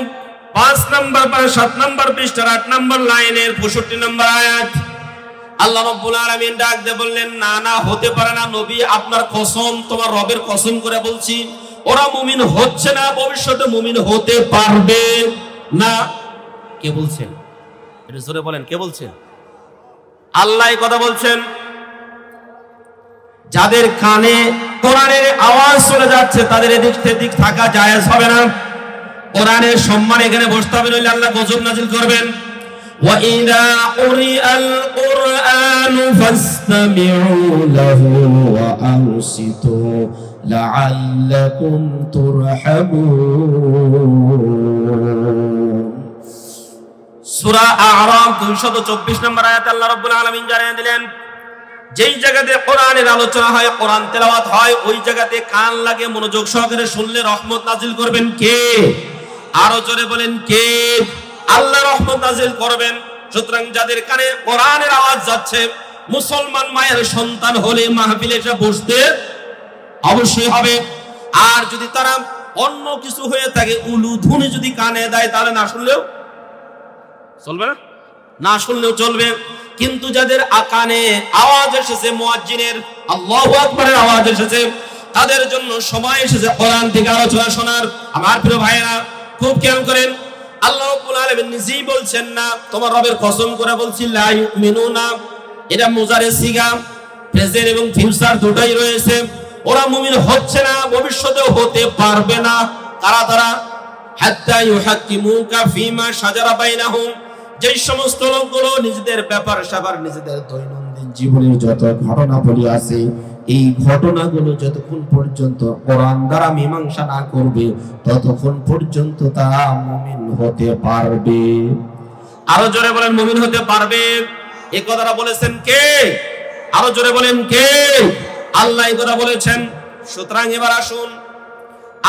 5 নম্বর পারা 7 নম্বর পৃষ্ঠার 8 নম্বর লাইনের 65 নম্বর আয়াত। আল্লাহ রাব্বুল আলামিন ডাক দিয়ে বললেন, না না, হতে পারে না নবী, আপনার কসম, তোমার রবের কসম করে বলছি, ওরা মুমিন হচ্ছে না, ভবিষ্যতে মুমিন হতে পারবে না। কে বলছেন? এটা জোরে বলেন, কে বলছেন? আল্লাহ এই কথা বলছেন। যাদের কানে কোরআনের আওয়াজ চলে যাচ্ছে তাদের এদিক সেদিক থাকা জায়েজ হবে না। কোরআনের সম্মান এখানে বসতে হবে, নইলে আল্লাহ গজব নাজিল করবেন। ওয়া ইযা কুরিআল কুরআনু ফাসতামিউ লাহু ওয়া আনসিতু লাআল্লাকুম তুরহামুন। সূরা আ'রাফ 224 নম্বর আয়াতে আল্লাহ রাব্বুল আলামিন জানিয়ে দিলেন, যেই জায়গাতে কোরআনের আলোচনা হয়, কোরআন তেলাওয়াত হয়, ওই জায়গাতে কান লাগে মনোযোগ সহকারে শুনলে রহমত নাজিল করবেন কে? আরো জোরে বলেন, কে? আল্লাহ রহমত নাজিল করবেন। সুতরাং যাদের কানে কোরআনের আওয়াজ যাচ্ছে, মুসলমান মায়ের সন্তান হলে মাহফিলে এসে বসতে অবশ্যই হবে। আর যদি তারা অন্য কিছু হয়ে থাকে, উলুধ্বনি যদি কানে দেয়, তাহলে না শুনলেও চলবে, না শুনলেও চলবে। কিন্তু যাদের কানে আওয়াজ এসেছে, মুয়াজ্জিনের আল্লাহু আকবারের আওয়াজ এসেছে, তাদের জন্য সময় এসেছে কোরআন থেকে আলোচনা শোনার। আমার প্রিয় ভাইরা, খুব খেয়াল করেন, আল্লাহ রাব্বুল আলামিন নিজেই বলছেন না, তোমার রবের কসম করে বলছি, লা ইউমিনুনা, এটা মুজারে সিগা, প্রেজেন্ট এবং ফিউচার দুটোই রয়েছে। ওরা মুমিন হচ্ছে না, ভবিষ্যতেও হতে পারবে না। কারা তারা? হাত্তা ইউহাক্কিমুকা ফীমা শাজারা বাইনাহুম, যে সমস্ত লোকগুলো নিজেদের ব্যাপার স্যাপার, নিজেদের দৈনন্দিন জীবনের যত ঘটনাবলী আছে, এই ঘটনাগুলো যতক্ষণ পর্যন্ত কোরআন দ্বারা মীমাংসা না করবে, ততক্ষণ পর্যন্ত তারা মুমিন হতে পারবে। আরো জোরে বলেন, মুমিন হতে পারবে। এই কথাটা বলেছেন কে? আরো জোরে বলেন, কে? আল্লাহ এই কথা বলেছেন। সুতরাং এবার আসুন,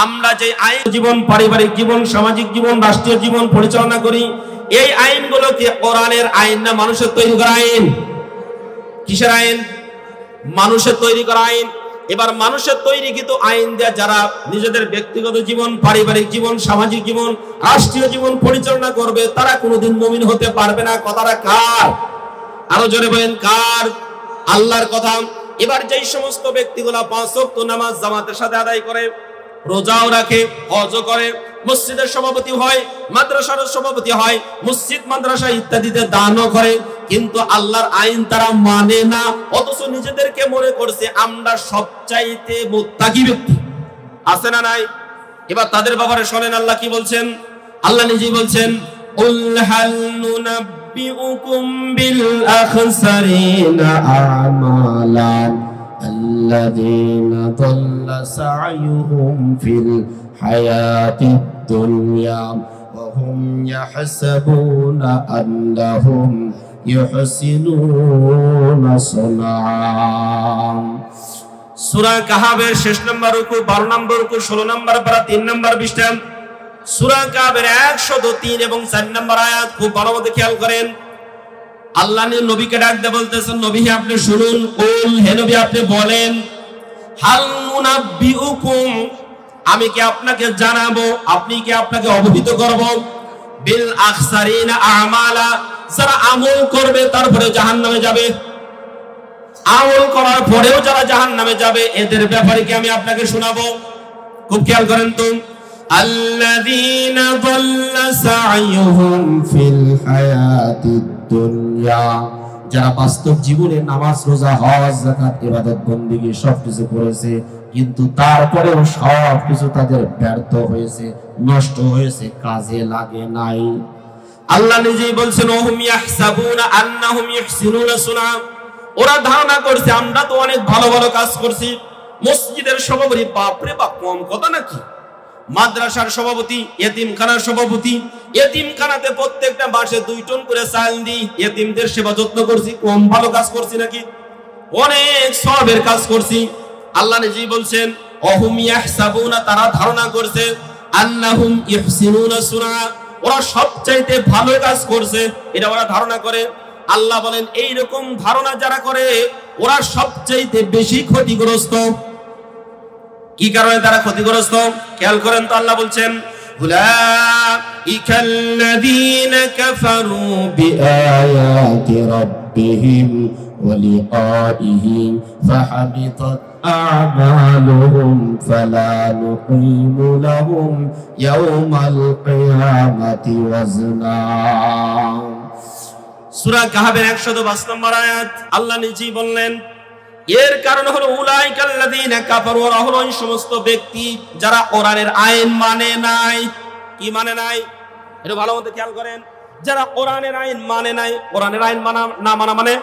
আমরা যে আইন জীবন, পারিবারিক জীবন, সামাজিক জীবন, রাষ্ট্রীয় জীবন পরিচালনা করি, এই আইনগুলো কি কোরআনের আইন না মানুষের তৈরি করা আইন? কিসের আইন? মানুষের তৈরি করা আইন। এবার মানুষের তৈরিকৃত আইন দিয়ে যারা নিজেদের ব্যক্তিগত জীবন, পারিবারিক জীবন, সামাজিক জীবন, রাষ্ট্রীয় জীবন পরিচালনা করবে, তারা কোনোদিন মুমিন হতে পারবে না। কথাটা কার? আরো জোরে বলেন, কার? আল্লাহর কথা। এবার যেই সমস্ত ব্যক্তিগুলা 5 ওয়াক্ত নামাজ জামাতের সাথে আদায় করে, রোজাও রাখে, হজও করে, মসজিদের সভাপতি হয়, মাদ্রাসার সভাপতি হয়, মসজিদ মাদ্রাসা ইত্যাদিতে দানও করে, কিন্তু আল্লাহর আইন তারা মানে না, অথচ নিজেদেরকে মনে করছে আমরা সবচাইতে মুত্তাকি ব্যক্তি। আছে না নাই? এবার তাদের ব্যাপারে শোনেন আল্লাহ কি বলছেন। আল্লাহ নিজেই বলছেন, উল হাল নুনাব্বিউকুম বিল আখসারিনা আমালান আল্লাযীনা দাল্লা সা'য়ুহুম ফিল হায়াতিদ দুনিয়া ওয়া হুম ইয়াহসাবুনা আন্নাহুম يحسنون صنعا। সূরা কাহাবের শেষ নম্বর রুকু 12 নম্বর রুকু 16 নম্বর পারা 3 নম্বর পৃষ্ঠা সূরা কাহাবের 103 এবং 4 নম্বর আয়াত খুব ভালো মতো খেয়াল করেন। আল্লাহ নবীকে ডাক দিয়ে বলতেছেন, নবী আপনি শুনুন, কুল হে নবী আপনি বলেন, হাল নুনাব্বিউকুম আমি কি আপনাকে জানাবো, আপনি কি আপনাকে অবহিত করব, বিল আখসারিনা আমালা যারা আমল করবে তারপরে জাহান্নামে যাবে, আমল করার পরেও যারা জাহান্নামে যাবে এদের ব্যাপারে কি আমি আপনাকে শোনাবো? খুব খেয়াল করেন তো, আল্লাযীনা যাল্লা সা'য়ুহুম ফিল হায়াতিদ দুনিয়া, যারা বাস্তব জীবনে নামাজ রোজা হজ যাকাত ইবাদত বন্দেগী সবকিছু করেছে কিন্তু তারপরেও সবকিছু তাদের ব্যর্থ হয়েছে, নষ্ট হয়েছে, কাজে লাগে নাই। আল্লাহ নিজেই বলছেন, ওহুম ইয়াহসাবুনা আন্নাহুম ইহসিনুনা সুনআ, ওরা ধারণা করছে আমরা তো অনেক ভালো ভালো কাজ করছি। মসজিদের সভাপতি, বাপরে বাপ, কম কথা নাকি? মাদ্রাসার সভাপতি, এতিমখানার সভাপতি, এতিমখানাতে প্রত্যেকটা মাসে 2 টন করে চাল দিই, এতিমদের সেবা যত্ন করছি, কম ভালো কাজ করছি নাকি? অনেক সওয়াবের কাজ করছি। আল্লাহ নিজেই বলছেন, ওহুম ইয়াহসাবুনা, তারা ধারণা করছে, আন্নাহুম ইহসিনুনা সুনআ, ওরা সবচাইতে ভালো কাজ করছে, এটা ওরা ধারণা করে। আল্লাহ বলেন এই রকম ধারণা যারা করে ওরা সবচাইতে বেশি ক্ষতিগ্রস্ত। কি কারণে তারা ক্ষতিগ্রস্ত? খেয়াল করেন তো, আল্লাহ বলছেন, উলাইকাল্লাযীনা কাফারু বিআয়াতি রাব্বিহিম ওয়া লিকাইহি ফাহাবিতাত আ'মালুহুম ফালা নুকিমু লাহুম ইয়াওমাল কিয়ামাতি ওয়াজনা। সূরা কাহাবের 105 নম্বর আয়াত আল্লাহ নিজেই বললেন, এর কারণ হলো উলাইকাল্লাযীনা কাফারু, ওরা হলো ওই সমস্ত ব্যক্তি যারা কোরআনের আইন মানে নাই। কি মানে নাই? এটা ভালো মতো খেয়াল করেন। যারা কোরআনের আইন মানে নাই, কোরআনের আইন মানা না মানা মানে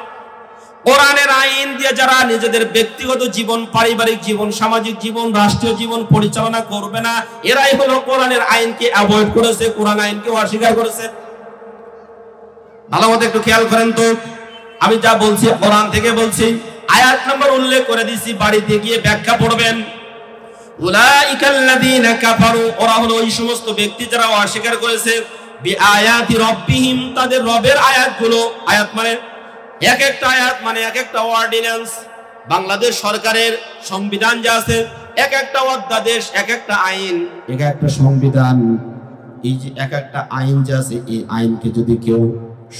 কোরআনের আইন দিয়ে যারা নিজেদের ব্যক্তিগত জীবন, পারিবারিক জীবন, সামাজিক জীবন, রাষ্ট্রীয় জীবন পরিচালনা করবে না, এরাই হলো কোরআনের আইনকে অ্যাভয়েড করেছে, কোরআন আইনকে অস্বীকার করেছে। ভালো মতো একটু খেয়াল করেন তো, আমি যা বলছি কোরআন থেকে বলছি, আয়াত নম্বর উল্লেখ করে দিছি, বাড়িতে গিয়ে ব্যাখ্যা পড়বেন। উলাইকাল্লাযীনা কাফারু, ওরা হলো ওই সমস্ত ব্যক্তি যারা অস্বীকার করেছে বিআয়াতি রাব্বিহিম, তাদের রবের আয়াতগুলো। আয়াত মানে এক একটা আয়াত মানে এক একটা অর্ডিন্যান্স। বাংলাদেশ সরকারের সংবিধান যা আছে, এক একটা অধ্যাদেশ, এক একটা আইন, এক একটা সংবিধান, এই যে এক একটা আইন যা আছে, এই আইনকে যদি কেউ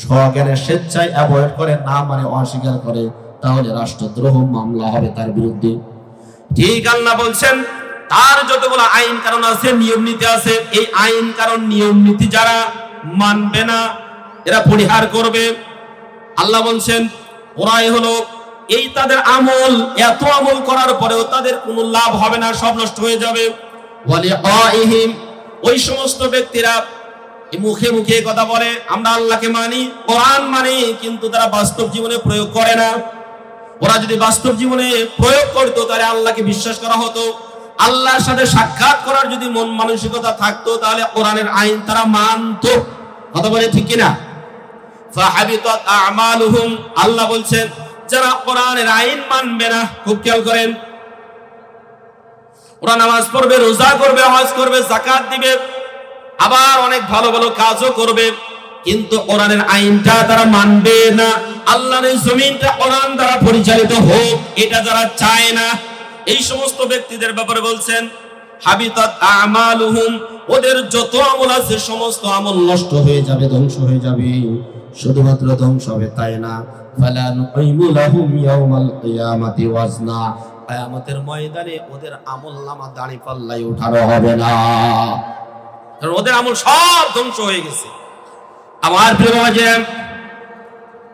স্বজ্ঞানে স্বেচ্ছায় অ্যাভয়েড করে, না মানে অস্বীকার করে, তাহলে রাষ্ট্রদ্রোহ মামলা হবে তার বিরুদ্ধে। ঠিক আল্লাহ বলছেন তার যতগুলো আইন কারণ আছে, নিয়ম নীতি আছে, এই আইন কারণ নিয়ম নীতি যারা মানবে না এরা পরিহার করবে। আল্লাহ বলছেন ওরাই হলো এই তাদের আমল, এত আমল করার পরেও তাদের কোনো লাভ হবে না, সব নষ্ট হয়ে যাবে। ওয়ালিকাইহিম, ওই সমস্ত ব্যক্তিরা মুখে মুখে কথা বলে আমরা আল্লাহকে মানি, কোরআন মানি, কিন্তু তারা বাস্তব জীবনে প্রয়োগ করে না। ওরা যদি বাস্তব জীবনে প্রয়োগ করতো তাহলে আল্লাহকে বিশ্বাস করা হতো, আল্লাহর সাথে সাক্ষাৎ করার যদি মন মানসিকতা থাকতো তাহলে কোরআনের আইন তারা মানতো। কথা বলে ঠিক কিনা? ফাহাবিতাত আ'মালুহুম, আল্লাহ বলছেন যারা কোরআনের আইন মানবে না, খুব খেয়াল করেন, ওরা নামাজ পড়বে, রোজা করবে, হজ করবে, যাকাত দিবে, আবার অনেক ভালো ভালো কাজও করবে, কিন্তু কোরআনের আইনটা তারা মানবে না। আল্লাহর জমিনটা কোরআন দ্বারা পরিচালিত হোক এটা যারা চায় না, এই সমস্ত ব্যক্তিদের ব্যাপারে বলছেন হাবিতাত আ'মালুহুম, ওদের যত আমল আছে সমস্ত আমল নষ্ট হয়ে যাবে, ধ্বংস হয়ে যাবে। শুধুমাত্র ধ্বংস হবে তাই না, ফালা নুকিমু লাহুম ইয়াওমাল কিয়ামাতি ওয়াজনা, কিয়ামতের ময়দানে ওদের আমলনামা দাঁড়ি পাল্লায় ওঠানো হবে না, কারণ ওদের আমল সব ধ্বংস হয়ে গেছে। আমার প্রিয় ভাইজান,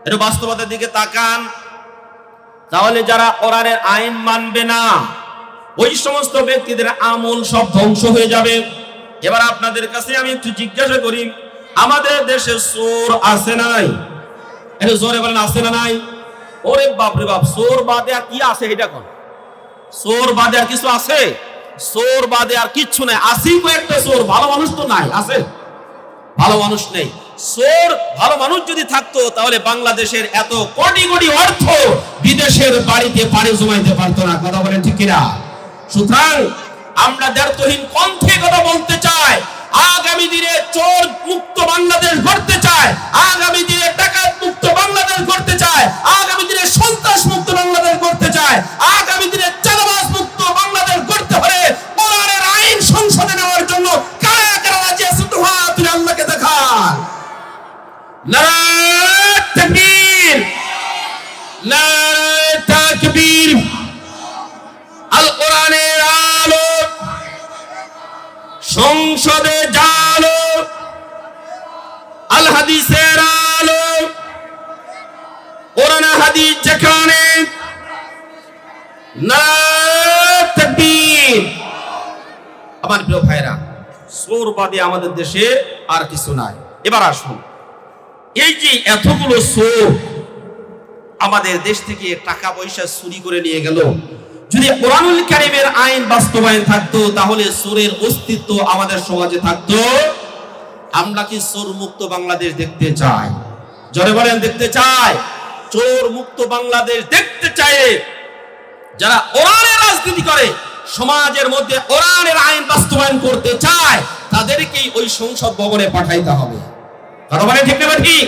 একটু বাস্তবতার দিকে তাকান। তাহলে যারা কোরআনের আইন মানবে না ওই সমস্ত ব্যক্তিদের আমল সব ধ্বংস হয়ে যাবে। এবার আপনাদের কাছে আমি একটু জিজ্ঞাসা করি, আমাদের দেশে চোর আছে না নাই? একটু জোরে বলেন, আছে না নাই? ওরে বাপরে বাপ, চোর বাদে আর কি আছে এটা কোন? চোর বাদে আর কিছু আছে? চোর বাদে আর কিচ্ছু নাই। আসি কয়েকটা চোর, ভালো মানুষ তো নাই। আছে? ভালো মানুষ নেই। চোর ভালো মানুষ যদি থাকতো তাহলে বাংলাদেশের এত কোটি কোটি অর্থ বিদেশের বাড়িতে পাড়ি জমাইতে পারতো না। কথা বলেন ঠিক কিনা? সুতরাং আমরা দ্ব্যর্থহীন কণ্ঠে কথা বলতে চাই, আগামী দিনে চোর মুক্ত বাংলাদেশ গড়তে চায়, আগামী দিনে ডাকাত মুক্ত বাংলাদেশ গড়তে চায়, আগামী দিনে সন্ত্রাস মুক্ত বাংলাদেশ গড়তে চায়, আগামী দিনে চাঁদাবাজ মুক্ত বাংলাদেশ গড়তে হলে কোরআনের আইন সংসদে নেওয়ার জন্য কারা কারা রাজি আছে তো হাত তুলে আল্লাহকে দেখান। নারায়ে তাকবীর, নারায়ে তাকবীর। আল কোরআনের আলো সংসদে জালো, আল হাদিসের আলো, কোরআন হাদিস যেখানে, নারায়ে তাকবীর। আমার প্রিয় ভাইরা, চোর বাদে আমাদের দেশে আর কিছু নাই। এবার আসুন, এই যে এতগুলো চোর আমাদের দেশ থেকে টাকা পয়সা চুরি করে নিয়ে গেল, যদি কোরআনুল কারীমের আইন বাস্তবায়ন থাকতো তাহলে চোরের অস্তিত্ব আমাদের সমাজে থাকতো। আমরা কি চোর মুক্ত বাংলাদেশ দেখতে চাই? জোরে বলেন দেখতে চাই? চোর মুক্ত বাংলাদেশ দেখতে চাই। যারা কোরআনের রাজনীতি করে, সমাজের মধ্যে কোরআনের আইন বাস্তবায়ন করতে চায়, তাদেরকেই ওই সংসদ ভবনে পাঠাইতে হবে। কথা বলেন ঠিক না ঠিক?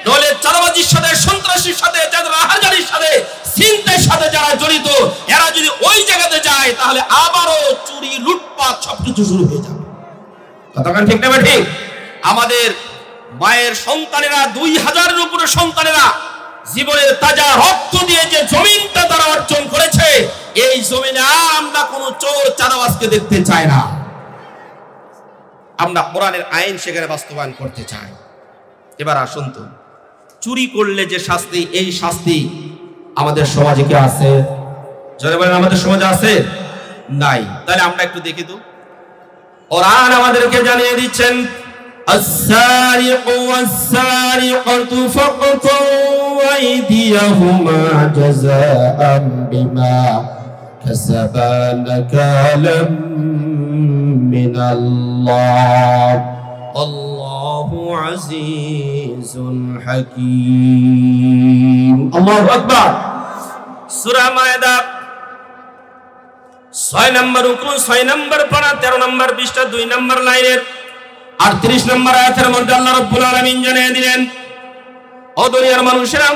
নইলে চাঁদাবাজির সাথে, সন্ত্রাসীর সাথে, রাহাজানির সাথে, ছিনতাইয়ের সাথে যারা জড়িত, এরা যদি ওই জায়গাতে যায় তাহলে আবারও চুরি, লুটপাট সবকিছু শুরু হয়ে যাবে। কথা বলেন ঠিক না ঠিক? আমাদের মায়ের সন্তানেরা, 2000-এর উপরে সন্তানেরা জীবনের তাজা রক্ত দিয়ে যে জমিনটা তারা অর্জন করেছে, এই জমিনে আমরা কোনো চোর চাঁদাবাজকে দেখতে চাই না। আমরা কোরআনের আইন সেখানে বাস্তবায়ন করতে চাই। এবার আসুন তো, চুরি করলে যে শাস্তি, এই শাস্তি আমাদের সমাজে কি আছে? যারা বলেন আমাদের সমাজে আছে? নাই। তাহলে আমরা একটু দেখি তো, কোরআন আমাদেরকে জানিয়ে দিচ্ছেন, আস-সারিকু ওয়াস-সারিকাতু ফাকতু আইদিয়াহুমা জাযাআন বিমা কাসাবা নাকালাম মিনাল্লাহ আল্লাহু আজিজুল হাকীম। আল্লাহু আকবার। সূরা মায়েদা 6 নম্বর রুকু, 6 নম্বর পারা, 13 নম্বর পৃষ্ঠা, 2 নম্বর লাইনের 38 নম্বর আয়াতের মধ্যে আল্লাহ রাব্বুল আলামিন জানিয়ে দিলেন, ও দুনিয়ার মানুষেরা,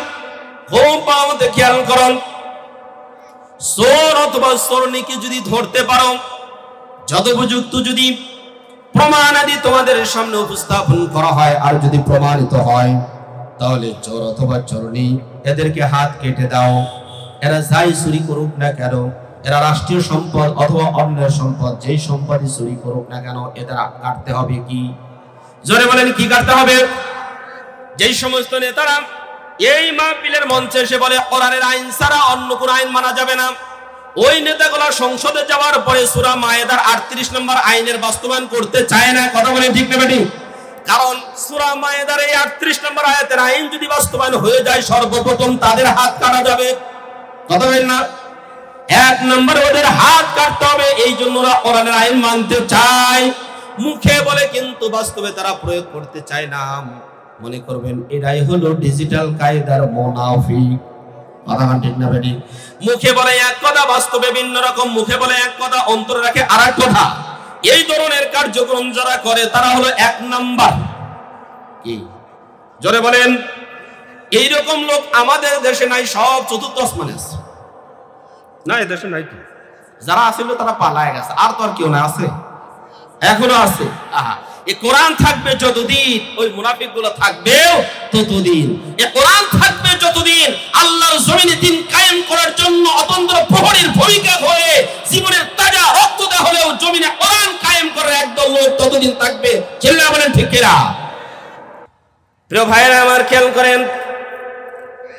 খুব ভালো করে খেয়াল করুন, চোর অথবা চোরনিকে যদি ধরতে পারো, যথোপযুক্ত যদি প্রমাণ আদি তোমাদের সামনে উপস্থাপন করা হয়, আর যদি প্রমাণিত হয়, তাহলে চোর অথবা চোরনি এদেরকে হাত কেটে দাও। এরা যাই চুরি করুক না কেন, এরা রাষ্ট্রীয় সম্পদ অথবা অন্যের সম্পদ, যেই সম্পদই চুরি করুক না কেন, এদের কাটতে হবে কি? জোরে বলেন কি কাটতে হবে? যেই সমস্ত নেতারা এই মাহফিলের মঞ্চে এসে বলে কোরআনের আইন ছাড়া অন্য কোন আইন মানা যাবে না, ওই নেতাগুলো সংসদে যাওয়ার পরে সূরা মায়েদার 38 নম্বর আইনের বাস্তবায়ন করতে চায় না। কথা বলেন ঠিক না বেটি? কারণ সূরা মায়েদার এই 38 নম্বর আয়াতের আইন যদি বাস্তবায়ন হয়ে যায়, সর্বপ্রথম তাদের হাত কাটা যাবে। কথা বলেন না? 1 নম্বরে ওদের হাত কাটতে হবে। এই জন্য ওরা কোরআনের আইন মানতে চায়, মুখে বলে কিন্তু বাস্তবে তারা প্রয়োগ করতে চায় না। মনে করবেন এটাই হলো ডিজিটাল কায়দার মুনাফিক। কথা ঠিক না বেটি? মুখে বলে এক কথা, বাস্তবে ভিন্ন রকম। মুখে বলে এক কথা, অন্তরে রাখে আরেক কথা। এই ধরনের কার্যক্রম যারা করে তারা হলো 1 নাম্বার। কি জোরে বলেন? এইরকম লোক আমাদের দেশে নাই, সব চতুর্থ আসমানে আছে। না, এই দেশে নাই। যারা আছিল তারা পালায় গেছে, আর তো আর কেউ না আছে, এখনো আছে। আহা, এই কোরআন থাকবে যতদিন, ওই মুনাফিকগুলো থাকবেও ততদিন। এই কোরআন থাকবে যতদিন, আল্লাহর জমিনে দিন কায়েম করার জন্য অতন্ত্র প্রহরীর ভূমিকা হয়ে জীবনের তাজা রক্ত দেওয়া হলেও জমিনে কোরআন কায়েম করার একদল লোক ততদিন থাকবে। চিল্লা বলেন ঠিক কিনা? প্রিয় ভাইরা আমার, খেয়াল করেন,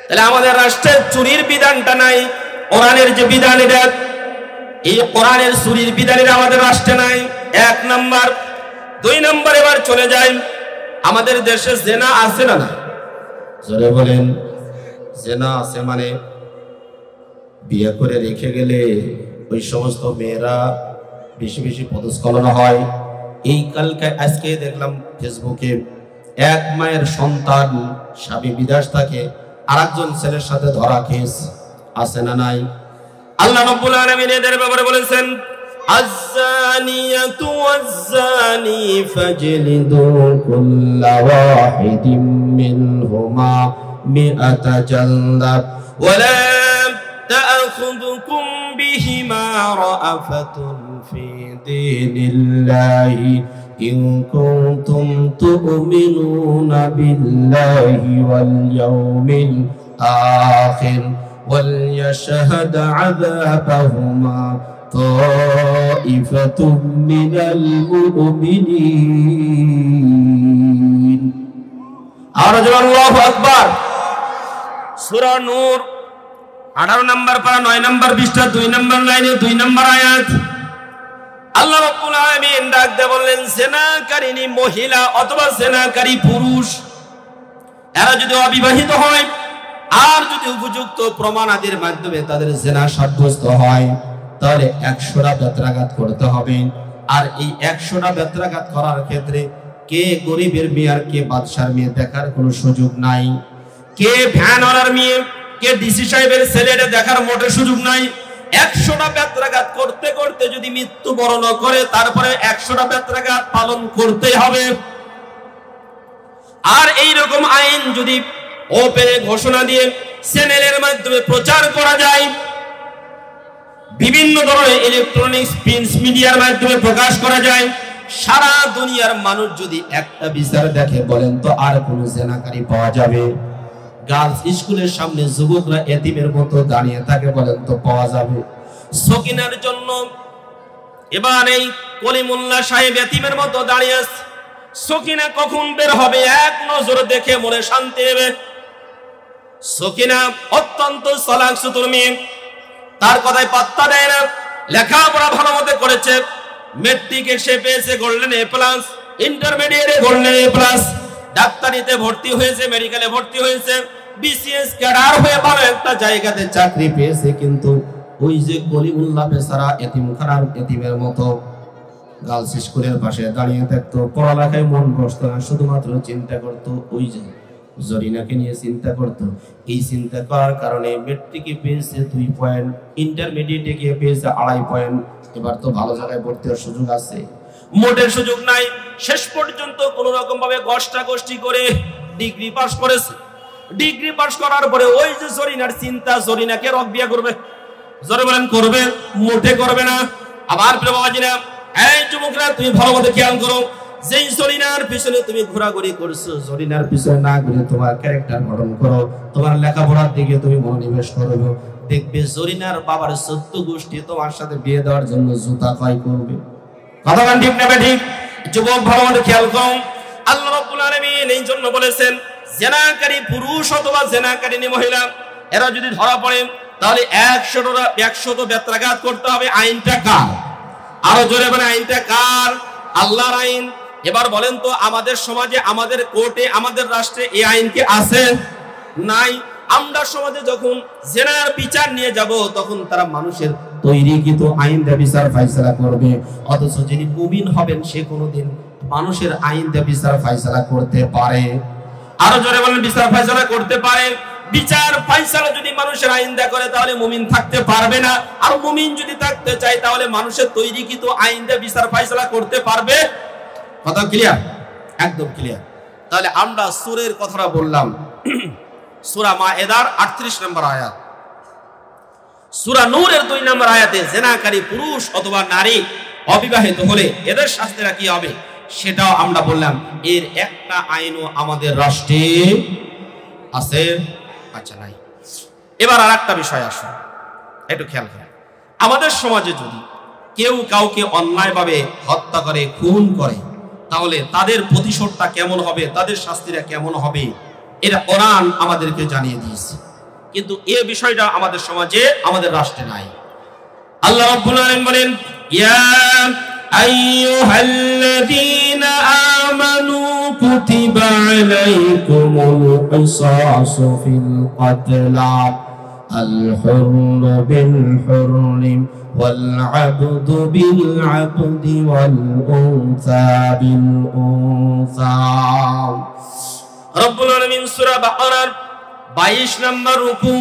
তাহলে আমাদের রাষ্ট্রের চুরির বিধানটা নাই, কোরআনের যে বিধান, এটা এই কোরআনের চুরির বিধানের আমাদের রাষ্ট্রে নাই। 1 নাম্বার। 2 নাম্বার, এবার চলে যায়, আমাদের দেশে জেনা আছে না? না, জোরে বলেন। জেনা আছে মানে বিয়ে করে রেখে গেলে ওই সমস্ত মেয়েরা বেশি বেশি পদস্খলন হয়। এই কালকে আজকে দেখলাম ফেসবুকে এক মায়ের সন্তান স্বামী বিদেশ থাকে, আরেকজন ছেলের সাথে ধরা খেয়েছে, আছে না নাই? আল্লাহ রাব্বুল আলামিন এদের ব্যাপারে বলেছেন, আয-যানিয়াতু ওয়াজ-যানি ফাজলিদু কুল্লা ওয়াহিদিম মিনহুমা মিআতা জালদাত ওয়ালা তা'খুযুকুম বিহিমা রা'াফাতুন ফি দীনিল্লাহি ইন কুনতুম তু'মিনুনা বিল্লাহি ওয়াল ইয়াউমিল আখির وليشهد عذابهما طائفة من المؤمنين আল্লাহু আকবার। সূরা নূর 18 নম্বর পারা 9 নম্বর পৃষ্ঠা 2 নম্বর লাইনে 2 নম্বর আয়াত। আল্লাহ রাব্বুল আলামিন ডাক দিয়ে বললেন, জেনাকারিনী মহিলা অথবা জেনাকারী পুরুষ এরা যদি অবিবাহিত হয় আর যদি উপযুক্ত প্রমাণাদির মাধ্যমে তাদের জেনা সাব্যস্ত হয়, তাহলে 100টা বেত্রাঘাত করতে হবে। আর এই 100টা বেত্রাঘাত করার ক্ষেত্রে কে গরিবের মেয়ে আর কে বাদশার মেয়ে দেখার কোনো সুযোগ নাই, কে ভ্যানওয়ালার মেয়ে কে ডিসি সাহেবের ছেলেটা দেখার মোটে সুযোগ নাই। 100টা বেত্রাঘাত করতে করতে যদি মৃত্যুবরণ করে, তারপরে 100টা বেত্রাঘাত পালন করতেই হবে। আর এই রকম আইন যদি ওপেনে ঘোষণা দিয়ে চ্যানেলের মাধ্যমে প্রচার করা যায়, বিভিন্ন ধরনের ইলেকট্রনিক্স প্রিন্ট মিডিয়ার মাধ্যমে প্রকাশ করা যায়, সারা দুনিয়ার মানুষ যদি একটা বিচার দেখে, বলেন তো আর কোন জেনাকারী পাওয়া যাবে? গার্লস স্কুলের সামনে যুবকরা এতিমের মতো দাঁড়িয়ে থাকে, বলেন তো পাওয়া যাবে? সকিনার জন্য এবার এই কলিমুল্লাহ সাহেব এতিমের মতো দাঁড়িয়ে আছে, সকিনা কখন বের হবে এক নজর দেখে মনে শান্তি হবে। সকিনা অত্যন্ত চালাক চতুর মেয়ে, তার কথায় পাত্তা দেয় না, লেখাপড়া ভালো মতো করেছে, মেট্রিকে সে পেয়েছে গোল্ডেন এ প্লাস, ইন্টারমিডিয়েটে গোল্ডেন এ প্লাস, ডাক্তারিতে ভর্তি হয়েছে, মেডিকেলে ভর্তি হয়েছে, বিসিএস ক্যাডার হয়ে ভালো একটা জায়গাতে চাকরি পেয়েছে। কিন্তু ওই যে কলিমুল্লাহ বেচারা এতিমখানার এতিমের মতো গার্লস স্কুলের পাশে দাঁড়িয়ে থাকতো, পড়ালেখায় মন বসতো না, শুধুমাত্র চিন্তা করতো ওই যে জরিনাকে নিয়ে চিন্তা করতো। এই চিন্তা করার কারণে মেট্রিকে পেয়েছে 2 পয়েন্ট, ইন্টারমিডিয়েটে গিয়ে পেয়েছে 2.5 পয়েন্ট। এবার তো ভালো জায়গায় ভর্তি হওয়ার সুযোগ আছে, মোটের সুযোগ নাই। শেষ পর্যন্ত কোন রকম ভাবে গোষ্ঠী করে ডিগ্রি পাস করেছে। ডিগ্রি পাস করার পরে ওই যে জরিনার চিন্তা, জরিনাকে রক বিয়া করবে। জোরে বলেন করবে? মোটে করবে না। আবার প্রিয় বাবাজিরা, এই যুবকরা তুমি ভালো মতো খেয়াল করো, যেই জরিনার পিছনে তুমি ঘোরাঘুরি করছো, জরিনার পিছনে না ঘুরে তোমার ক্যারেক্টার গঠন করো, তোমার লেখাপড়ার দিকে তুমি মনোনিবেশ করো, দেখবে জরিনার বাবার 14 গোষ্ঠী তোমার সাথে বিয়ে দেওয়ার জন্য জুতা ক্রয় করবে। কথা বলেন ঠিক না ঠিক? যুবক ভালো মতো খেয়াল করো, আল্লাহ রাব্বুল আলামিন এই জন্য বলেছেন, জেনাকারী পুরুষ অথবা জেনাকারিনী মহিলা এরা যদি ধরা পড়ে, তাহলে 100 বেত্রাঘাত করতে হবে। আইনটা কার? আরো জোরে বলেন, আইনটা কার? আল্লাহর আইন। এবার বলেন তো, আমাদের সমাজে, আমাদের কোর্টে, আমাদের রাষ্ট্রে এই আইন কি আছে? নাই। আমরা সমাজে যখন জেনার বিচার নিয়ে যাব, তখন তারা মানুষের তৈরিকৃত আইন দিয়ে বিচার ফাইসালা করবে, অথচ যিনি মুমিন হবেন সে কোনোদিন মানুষের আইন দিয়ে বিচার ফাইসালা করতে পারে? আরো জোরে বলেন, বিচার ফাইসালা করতে পারে। বিচার ফাইসালা যদি মানুষের আইন দিয়ে করে, তাহলে মুমিন থাকতে পারবে না। আর মুমিন যদি থাকতে চায়, তাহলে মানুষের তৈরিকৃত আইন দিয়ে বিচার ফাইসালা করতে পারবে? কথা ক্লিয়ার? একদম ক্লিয়ার। তাহলে আমরা সূরের কথাটা বললাম, সূরা মায়েদার 38 নম্বর আয়াত, সূরা নূরের 2 নম্বর আয়াতে জেনাকারী পুরুষ অথবা নারী অবিবাহিত হলে এদের শাস্তিটা কি হবে সেটাও আমরা বললাম। এর একটা আইনও আমাদের রাষ্ট্রে আছে? আচ্ছা, নাই। এবার আরেকটা বিষয় আসুন, একটু খেয়াল করেন। আমাদের সমাজে যদি কেউ কাউকে অন্যায়ভাবে হত্যা করে, খুন করে, তাহলে তাদের প্রতিশোধটা কেমন হবে, তাদের শাস্তিটা কেমন হবে, এটা কোরআন আমাদেরকে জানিয়ে দিয়েছে। কিন্তু এই বিষয়টা আমাদের সমাজে, আমাদের রাষ্ট্রে নাই। আল্লাহ রাব্বুল আলামিন বলেন, ইয়া আইয়ুহাল্লাযীনা আমানু কুতিবা আলাইকুমুল কিসাসু ফিল কতলা الحر بالحر والعبد بالعبد والأنثى بالأنثى রব্বুল আলামিন সূরা বাকারার 22 নম্বর রুকু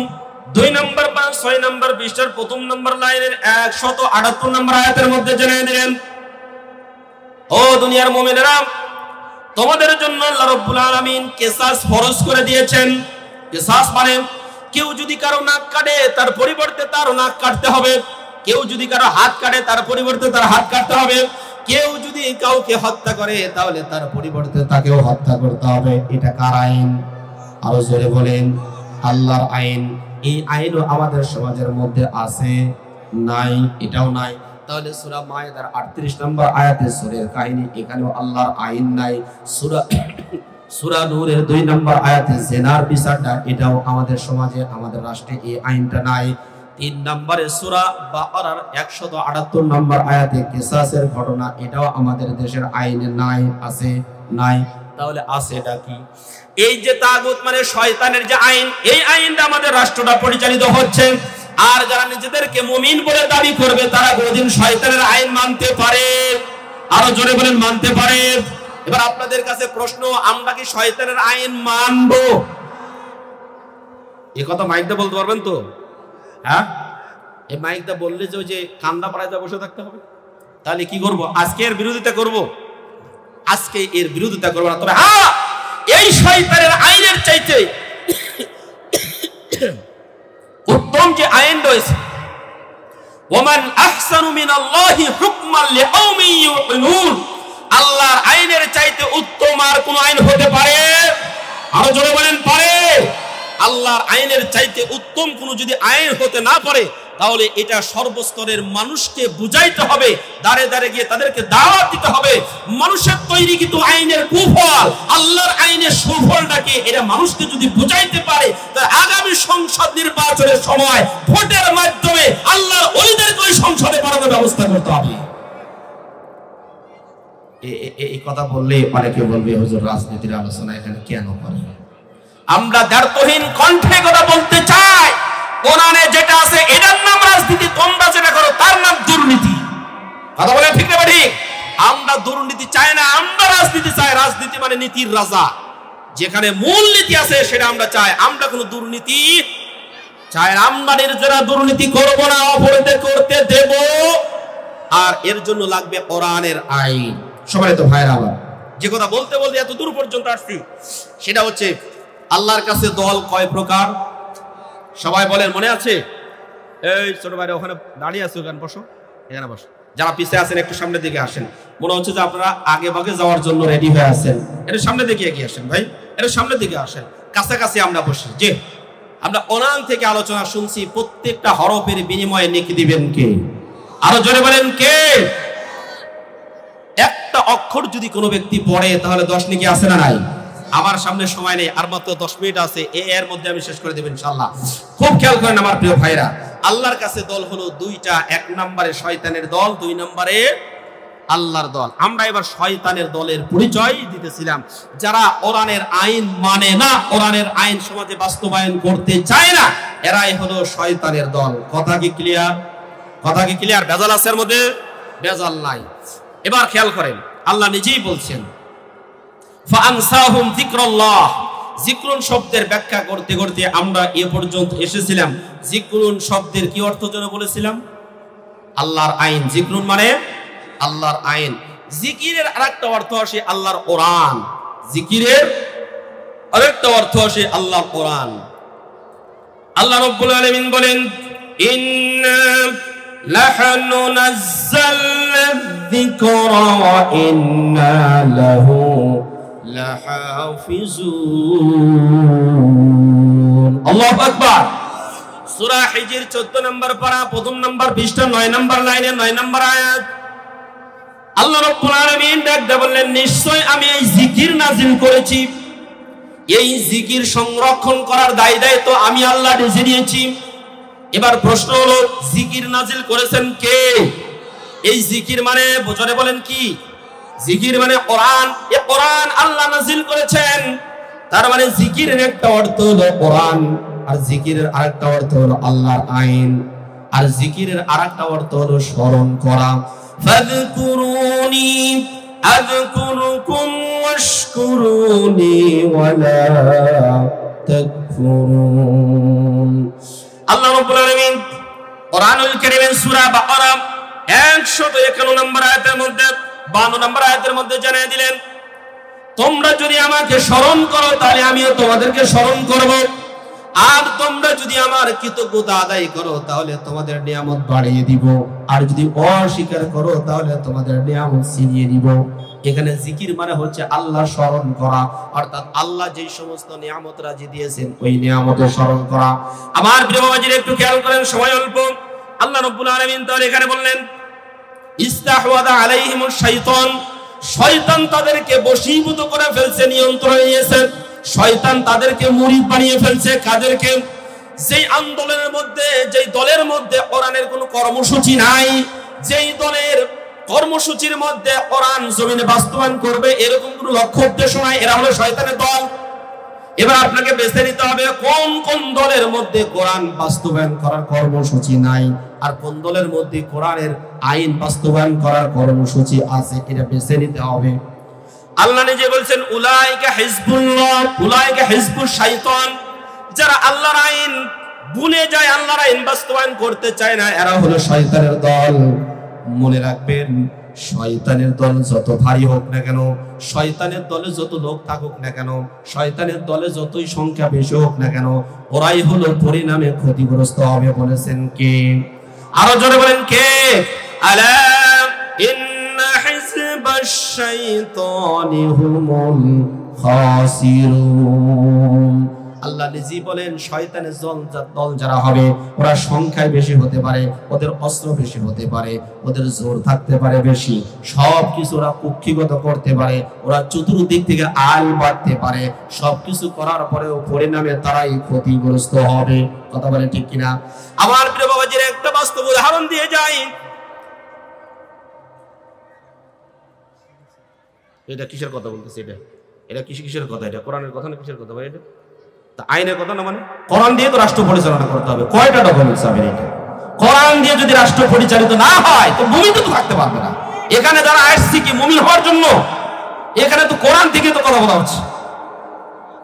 2 নম্বর 5 6 নম্বর পৃষ্ঠার প্রথম নম্বর লাইনের 178 নম্বর আয়াতের মধ্যে জানিয়ে দিলেন, ও দুনিয়ার মুমিনেরা, তোমাদের জন্য আল্লাহ রাব্বুল আলামিন কিসাস ফরজ করে দিয়েছেন। কিসাস মানে কেউ যদি কারো নাক কাটে তার পরিবর্তে তার নাক কাটতে হবে, কেউ যদি কারো হাত কাটে তার পরিবর্তে তার হাত কাটতে হবে, কেউ যদি কাউকে হত্যা করে তাহলে তার পরিবর্তে তাকেও হত্যা করতে হবে। এটা কার আইন? আরো জোরে বলেন, আল্লাহর আইন। এই আইনও আমাদের সমাজের মধ্যে আছে? নাই, এটাও নাই। তাহলে সূরা মায়েদার 38 নম্বর আয়াতে সূরের কাহিনী, এখানেও আল্লাহর আইন নাই। সূরা নূরের 2 নম্বর আয়াতে জিনার বিচারটা, এটাও আমাদের সমাজে আমাদের রাষ্ট্রে এই আইনটা নাই। 3 নম্বরে সূরা বাকারার 178 নম্বর আয়াতে কিসাসের ঘটনা, এটাও আমাদের দেশের আইনে নাই। আছে? নাই। তাহলে আছে এটা কি? এই যে তাগুত মানে শয়তানের যে আইন, এই আইনটা আমাদের রাষ্ট্রটা পরিচালিত হচ্ছে। আর যারা নিজেদেরকে মুমিন বলে দাবি করবে তারা কোনদিন শয়তানের আইন মানতে পারে? আরো জোরে বলেন, মানতে পারে? এবার আপনাদের কাছে প্রশ্ন, আমরা কি শয়তানের আইন মানবো? এই কথা মাইকটা বলতে পারবেন তো? হ্যাঁ, এই মাইকটা বললে যে ওই যে কান্দা পাড়ায় যা বসে থাকতে হবে, তাহলে কি করব? আজকে এর বিরোধিতা করব? আজকে এর বিরোধিতা করব না। তবে হ্যাঁ, এই শয়তানের আইনের চাইতে উত্তম যে আইন রয়েছে, ওমান আহসানু মিনাল্লাহি হুকমান লিকাওমিন ইউকিনুন, আল্লাহর আইনের চাইতে উত্তম আর কোন আইন হতে পারে? আরো জোরে বলেন, পারে? আল্লাহর আইনের চাইতে উত্তম কোন যদি আইন হতে না পারে, তাহলে এটা সর্বস্তরের মানুষকে বুঝাইতে হবে, দাঁড়ে দাঁড়ে গিয়ে তাদেরকে দাওয়াত দিতে হবে। মানুষের তৈরি কিন্তু আইনের কুফল, আল্লাহর আইনের সুফলটাকে এটা মানুষকে যদি বুঝাইতে পারে, তাহলে আগামী সংসদ নির্বাচনের সময় ভোটের মাধ্যমে আল্লাহর ওলিদেরকে ওই সংসদে পাঠানোর ব্যবস্থা করতে হবে। এই কথা বললে অনেকে বলবে, হুজুর রাজনীতির আলোচনা এখানে কেন করে? আমরা দ্ব্যর্থহীন কণ্ঠে কথা বলতে চাই, কোরআনে যেটা আছে এটার নাম রাজনীতি, তোমরা যেটা করো তার নাম দুর্নীতি। কথা বলে ঠিক না ঠিক? আমরা দুর্নীতি চাই না, আমরা রাজনীতি চাই। রাজনীতি মানে নীতির রাজা, যেখানে মূল নীতি আছে সেটা আমরা চাই। আমরা কোনো দুর্নীতি চাই না। আমরা নিজেরা দুর্নীতি করব না, অপরাধ করতে দেব। আর এর জন্য লাগবে কোরআনের আইন। সবাই তো ভাইরা, আমার যে কথা বলতে বলতে এত দূর পর্যন্ত আসছি, সেটা হচ্ছে আল্লাহর কাছে দল কয় প্রকার? সবাই বলেন, মনে আছে? এই ছোট ভাইরা ওখানে দাঁড়িয়ে আছে, ওখানে বসো, এখানে বসো। যারা পিছিয়ে আছেন একটু সামনের দিকে আসেন। মনে হচ্ছে যে আপনারা আগে ভাগে যাওয়ার জন্য রেডি হয়ে আছেন। এটা সামনের দিকে এগিয়ে আসেন ভাই, এটা সামনের দিকে আসেন, কাছাকাছি আমরা বসি। যে আমরা কোরআন থেকে আলোচনা শুনছি, প্রত্যেকটা হরফের বিনিময়ে নেকি দিবেন কে? আরো জোরে বলেন, কে? একটা অক্ষর যদি কোনো ব্যক্তি পড়ে তাহলে 10 নেকি আছে না নাই? আমার সামনে সময় নেই, আর মাত্র 10 মিনিট আছে, এর মধ্যে আমি শেষ করে দেব ইনশাআল্লাহ। খুব খেয়াল করেন আমার প্রিয় ভাইরা, আল্লাহর কাছে দল হলো দুইটা। 1 নম্বরে শয়তানের দল, 2 নম্বরে আল্লাহর দল। আমরা এবার শয়তানের দলের পরিচয় দিতেছিলাম। যারা কোরআনের আইন মানে না, কোরআনের আইন সমাজে বাস্তবায়ন করতে চায় না, এরাই হলো শয়তানের দল। কথা কি ক্লিয়ার? কথা কি ক্লিয়ার? ভেজাল আছে এর মধ্যে? ভেজাল নাই। এবার খেয়াল করেন, আল্লাহ নিজেই বলছেন, ফাআনসাহুম যিকরাল্লাহ। যিকরুন শব্দের ব্যাখ্যা করতে করতে আমরা এ পর্যন্ত এসেছিলাম। যিকরুন শব্দের কি অর্থ যেন বলেছিলাম? আল্লাহর আইন। যিকরুন মানে আল্লাহর আইন। জিকিরের আরেকটা অর্থ আসে আল্লাহর কোরআন। জিকিরের আরেকটা অর্থ আসে আল্লাহর কোরআন। আল্লাহ রাব্বুল আলামিন বলেন, ইন্না লাহনু নাযালনা যিকরা ওয়া ইন্না লাহু লাহাফিজুন। আল্লাহু আকবার। সূরা হিজর 14 নম্বর পারা, প্রথম নম্বর পৃষ্ঠা 9 নম্বর লাইনে 9 নম্বর আয়াত। আল্লাহ রাব্বুল আলামিন ডাকতে বললেন, নিশ্চয় আমি এই জিকির নাযিল করেছি, এই জিকির সংরক্ষণ করার দায়িত্ব আমি আল্লাহ নিজে নিয়েছি। এবার প্রশ্ন হলো, জিকির নাযিল করেছেন কে? এই জিকির মানে বোঝারে বলেন কি? জিকির মানে কোরআন। এই কোরআন আল্লাহ নাযিল করেছেন, তার মানে জিকিরের একটা অর্থ হলো কোরআন। আর জিকিরের আরেকটা অর্থ হলো আল্লাহর আইন, আর জিকিরের আরেকটা অর্থ হলো স্মরণ করা। ফাযকুরুনি আযকুরুকুম ওয়াশকুরুনি ওয়ালা তাকফুরুন। আল্লাহ রাব্বুল আলামিন কোরআনুল কারীমের সূরা বাকারা 151 নম্বর আয়াতের মধ্যে 52 নম্বর আয়াতের মধ্যে জানিয়ে দিলেন, তোমরা যদি আমাকে স্মরণ করো তাহলে আমিও তোমাদেরকে স্মরণ করব, আর তোমরা যদি আমার কৃতজ্ঞতা আদায় করো তাহলে তোমাদের নিয়ামত বাড়িয়ে দিব, আর যদি অস্বীকার করো তাহলে তোমাদের নিয়ামত ছিনিয়ে দিব। এখানে জিকির মানে হচ্ছে আল্লাহ স্মরণ করা, অর্থাৎ আল্লাহ যে সমস্ত নিয়ামত রাজি দিয়েছেন ওই নিয়ামতের স্মরণ করা। আমার প্রিয় বাবাজিরা একটু খেয়াল করেন, সময় অল্প। আল্লাহ রাব্বুল আলামিন তাহলে এখানে বললেন ইস্তাহওয়াদা আলাইহিমুশ শাইতান, শয়তান তাদেরকে বশীভূত করে ফেলছে, নিয়ন্ত্রণে নিয়েছে। শয়তান তাদেরকে মুরিদ বানিয়ে ফেলছে। কাদেরকে? যেই আন্দোলনের মধ্যে, যেই দলের মধ্যে কোরআনের কোনো কর্মসূচি নাই, যেই দলের কর্মসূচির মধ্যে কোরআন জমিনে বাস্তবায়ন করবে এরকম কোনো লক্ষ্য উদ্দেশ্য নাই, এরা হলো শয়তানের দল। এবার আপনাকে বেছে নিতে হবে কোন কোন দলের মধ্যে কোরআন বাস্তবায়ন করার কর্মসূচি নাই, আর কোন দলের মধ্যে কোরআনের আইন বাস্তবায়ন করার কর্মসূচি আছে, এটা বেছে নিতে হবে। আল্লাহ নিজে বলছেন উলাইকা হিজবুল্লাহ, উলাইকা হিজবুশ শাইতান, যারা আল্লাহর আইন ভুলে যায়, আল্লাহর আইন বাস্তবায়ন করতে চায় না, এরা হলো শয়তানের দল। মনে রাখবেন, শয়তানের দল যত ভারী হোক না কেন, শয়তানের দলে যত লোক থাকুক না কেন, শয়তানের দলে যতই সংখ্যা বেশি হোক না কেন, ওরাই হলো পরিণামে ক্ষতিগ্রস্ত হবে। বলেছেন কে? আরো জোরে বলেন কে? আলা ইন্না হিজবাশ শাইতানি হুমুল খাসিরুন। আল্লাহ নিজেই বলেন শয়তানের দল যারা হবে ওরা সংখ্যায় বেশি হতে পারে, ওদের অস্ত্র বেশি হতে পারে, ওদের জোর থাকতে পারে বেশি, সবকিছু ওরা কুক্ষিগত করতে পারে, ওরা চতুর্দিক থেকে আল বাড়তে পারে, সবকিছু করার পরেও পরিণামে তারাই ক্ষতিগ্রস্ত হবে। কথা বলেন ঠিক কিনা? আমার প্রিয় বাবাজির একটা বাস্তব উদাহরণ দিয়ে যাই। এটা কিসের কথা বলতেছে? এটা কিসের কথা? এটা কোরআনের কথা না কিসের কথা ভাই? এটা আইনের কথা না, মানে কোরআন দিয়ে তো রাষ্ট্র পরিচালনা করতে হবে। কয়টা ডকুমেন্টস হবে এটা? কোরআন দিয়ে যদি রাষ্ট্র পরিচালিত না হয় তো মুমিন তো থাকতে পারবে না। এখানে যারা আসছে কি মুমিন হওয়ার জন্য? এখানে তো কোরআন থেকে তো কথা বলা হচ্ছে।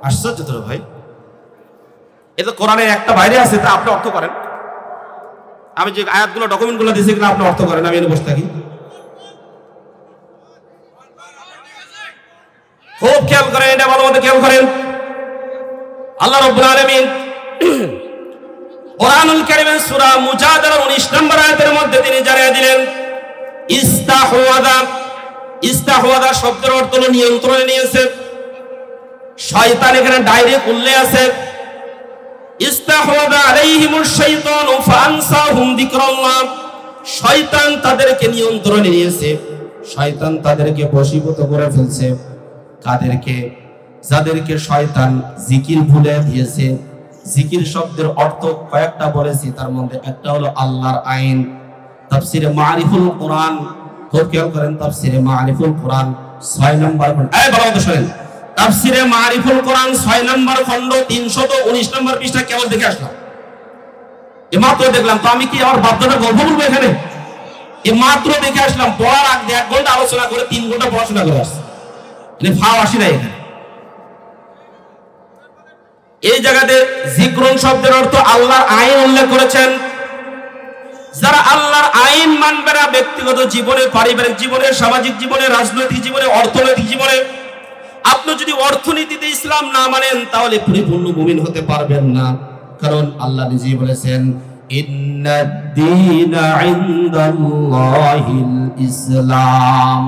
আশ্চর্য তো ভাই, এটা কোরআনের একটা বাইরে আছে, তা আপনি অর্থ করেন। আমি যে আয়াতগুলো ডকুমেন্টগুলো দিয়েছি এগুলো আপনি অর্থ করেন, আমি এনে বসে থাকি। খুব খেয়াল করেন, এটা ভালো মতো খেয়াল করেন। আল্লাহ রাব্বুল আলামিন কোরআনুল কারীমের সূরা মুজাদালার 19 নম্বর আয়াতের মধ্যে তিনি জানিয়ে দিলেন ইস্তাহওয়াদা। ইস্তাহওয়াদা শব্দের অর্থ হলো নিয়ন্ত্রণে নিয়েছে। শয়তান এখানে ডাইরেক্ট উল্লেখ আছে। ইস্তাহওয়াদা আলাইহিমুশ শাইতানু ফাআনসাহুম যিকরাল্লাহ, শয়তান তাদেরকে নিয়ন্ত্রণে নিয়েছে, শয়তান তাদেরকে বশীভূত করে ফেলছে। কাদেরকে? যাদেরকে শয়তান জিকির ভুলে দিয়েছে। জিকির শব্দের অর্থ কয়েকটা বলেছি, তার মধ্যে একটা হলো আল্লাহর আইন। তাফসিরে মারিফুল কোরআন, খুব খেয়াল করেন, তাফসিরে মারিফুল কোরআন 6 নম্বর খণ্ড, এই ভালো মতো শুনেন, তাফসিরে মারিফুল কোরআন 6 নম্বর খণ্ড 319 নম্বর পৃষ্ঠা কেবল দেখে আসলাম। এই মাত্র দেখলাম, তো আমি কি আমার বাধ্যতা গল্প বলবো এখানে? এই মাত্র দেখে আসলাম, পড়ার আগে 1 ঘন্টা আলোচনা করে 3 ঘন্টা পড়াশোনা করে আসছি, মানে ফাও আসি না এখানে। এই জায়গাতে জিক্রুন শব্দের অর্থ আল্লাহর আইন উল্লেখ করেছেন। যারা আল্লাহর আইন মানবে না ব্যক্তিগত জীবনে, পারিবারিক জীবনে, সামাজিক জীবনে, রাজনৈতিক জীবনে, অর্থনৈতিক জীবনে, আপনি যদি অর্থনীতিতে ইসলাম না মানেন তাহলে পরিপূর্ণ মুমিন হতে পারবেন না। কারণ আল্লাহ নিজেই বলেছেন ইন্নাদ দীনা ইনদাল্লাহিল ইসলাম,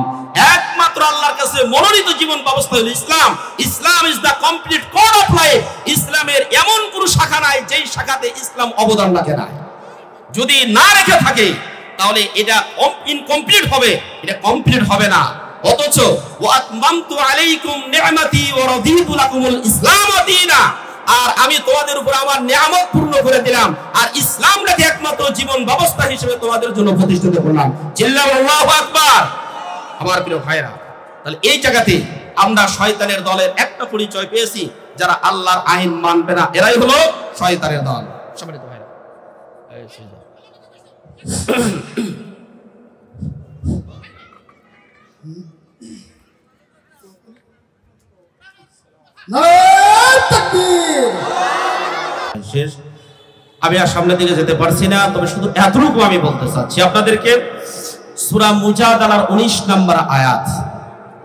একমাত্র আল্লাহর কাছে মনোনীত জীবন ব্যবস্থা হলো ইসলাম। Islam is the complete code of life. ইসলামের এমন কোন শাখা নাই যেই শাখাতে ইসলাম অবদান রাখে না। যদি না রেখে থাকে তাহলে এটা ইনকমপ্লিট হবে, এটা কমপ্লিট হবে না। অথচ ওয়া আতমামতু আলাইকুম নি'মাতি ওয়া রাদিতু লাকুমুল ইসলাম দীনা, আর আমি তোমাদের উপর আমার নিয়ামত পূর্ণ করে দিলাম, আর ইসলামটাকে একমাত্র জীবন ব্যবস্থা হিসেবে তোমাদের জন্য প্রতিষ্ঠিত করলাম। চিল্লাও আল্লাহু আকবার। আমার প্রিয় ভাইরা, তাহলে এই জায়গাতে আমরা শয়তানের দলের একটা পরিচয় পেয়েছি, যারা আল্লাহর আইন মানবে না এরাই হলো শয়তানের দল। সম্মানিত ভাইরা, শেষ, আমি আর সামনের দিকে যেতে পারছি না, তবে শুধু এতটুকু আমি বলতে চাচ্ছি আপনাদেরকে। সূরা মুজাদালার 19 নম্বর আয়াত,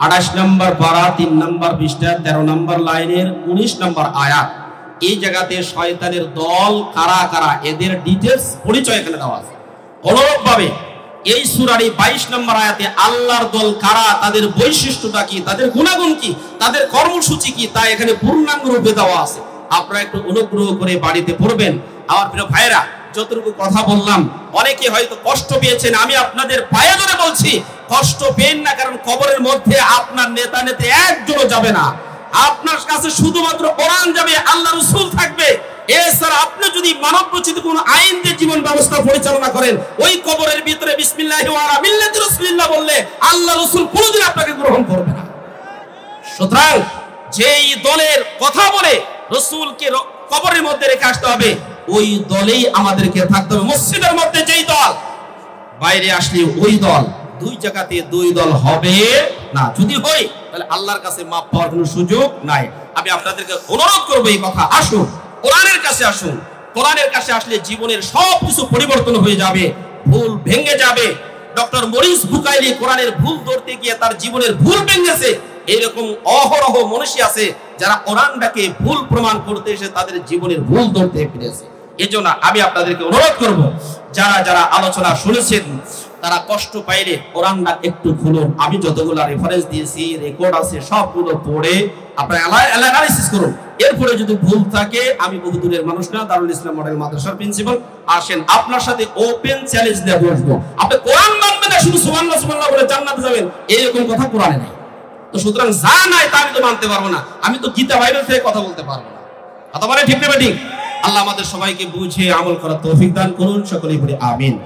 28 নম্বর পারা 3 নম্বর পৃষ্ঠা 13 নম্বর লাইনের 19 নম্বর আয়াত, এই জায়গাতে শয়তানের দল কারা কারা এদের ডিটেইলস পরিচয় এখানে দেওয়া আছে। অনুরূপভাবে এই সূরার 22 নম্বর আয়াতে আল্লাহর দল কারা, তাদের বৈশিষ্ট্যটা কি, তাদের গুণাগুণ কি, তাদের কর্মসূচি কি, তা এখানে পূর্ণাঙ্গ রূপে দেওয়া আছে। আপনারা একটু অনুগ্রহ করে বাড়িতে পড়বেন। আমার প্রিয় ভাইরা, যতটুকু কথা বললাম অনেকে হয়তো কষ্ট পেয়েছেন, আমি আপনাদের পায়ে ধরে বলছি কষ্ট পেন না, কারণ কবরের মধ্যে আপনার নেতা নেতা একজনও যাবে না। আপনার কাছে শুধুমাত্র কোরআন যাবে, আল্লাহ রাসূল থাকবে। এছাড়া আপনি যদি মানব রচিত কোন আইন দিয়ে জীবন ব্যবস্থা পরিচালনা করেন, ওই কবরের ভিতরে বিসমিল্লাহি ওয়া আলা মিল্লাতি রাসূলিল্লাহ বললে আল্লাহ রাসূল কোনদিন আপনাকে গ্রহণ করবে না। সুতরাং যেই দলের কথা বলে রাসূলকে কবরের মধ্যে রেখে আসতে হবে, ওই দলেই আমাদেরকে থাকতে হবে। মসজিদের মধ্যে যেই দল, বাইরে আসলে ওই দল, দুই জায়গাতে দুই দল হবে না। যদি হয় তাহলে আল্লাহর কাছে মাপ পাওয়ার কোনো সুযোগ নাই। আমি আপনাদেরকে অনুরোধ করবো এই কথা, আসুন কোরআনের কাছে আসুন। কোরআনের কাছে আসলে জীবনের সবকিছু পরিবর্তন হয়ে যাবে, ভুল ভেঙে যাবে। ডক্টর মরিস বুকাইলি কোরআনের ভুল ধরতে গিয়ে তার জীবনের ভুল ভেঙেছে। এইরকম অহরহ মনীষী আছে যারা কোরআনটাকে ভুল প্রমাণ করতে এসে তাদের জীবনের ভুল ধরতে পেরেছে। এজন্য আমি আপনাদেরকে অনুরোধ করব, যারা যারা আলোচনা শুনেছেন তারা কষ্ট পাইলে কোরআনটা একটু খুলুন। আমি যতগুলো রেফারেন্স দিয়েছি, রেকর্ড আছে, সবগুলো পড়ে আপনারা অ্যানালাইসিস করুন। এরপরে যদি ভুল থাকে, আমি বহু দূরের মানুষ না, দারুল ইসলাম মডেল মাদ্রাসার প্রিন্সিপাল, আসেন আপনার সাথে ওপেন চ্যালেঞ্জ দিয়ে বসবো। আপনি কোরআন মানবেন না, শুধু সুবহানাল্লাহ সুবহানাল্লাহ বলে জান্নাতে যাবেন, এরকম কথা কোরআনে নাই। তো সুতরাং যা নাই তা আমি তো মানতে পারবো না, আমি তো গীতা বাইবেল থেকে কথা বলতে পারবো না। কথা বলে ঠিক না ঠিক? আল্লাহ আমাদের সবাইকে বুঝে আমল করার তৌফিক দান করুন, সকলেই বলি আমিন।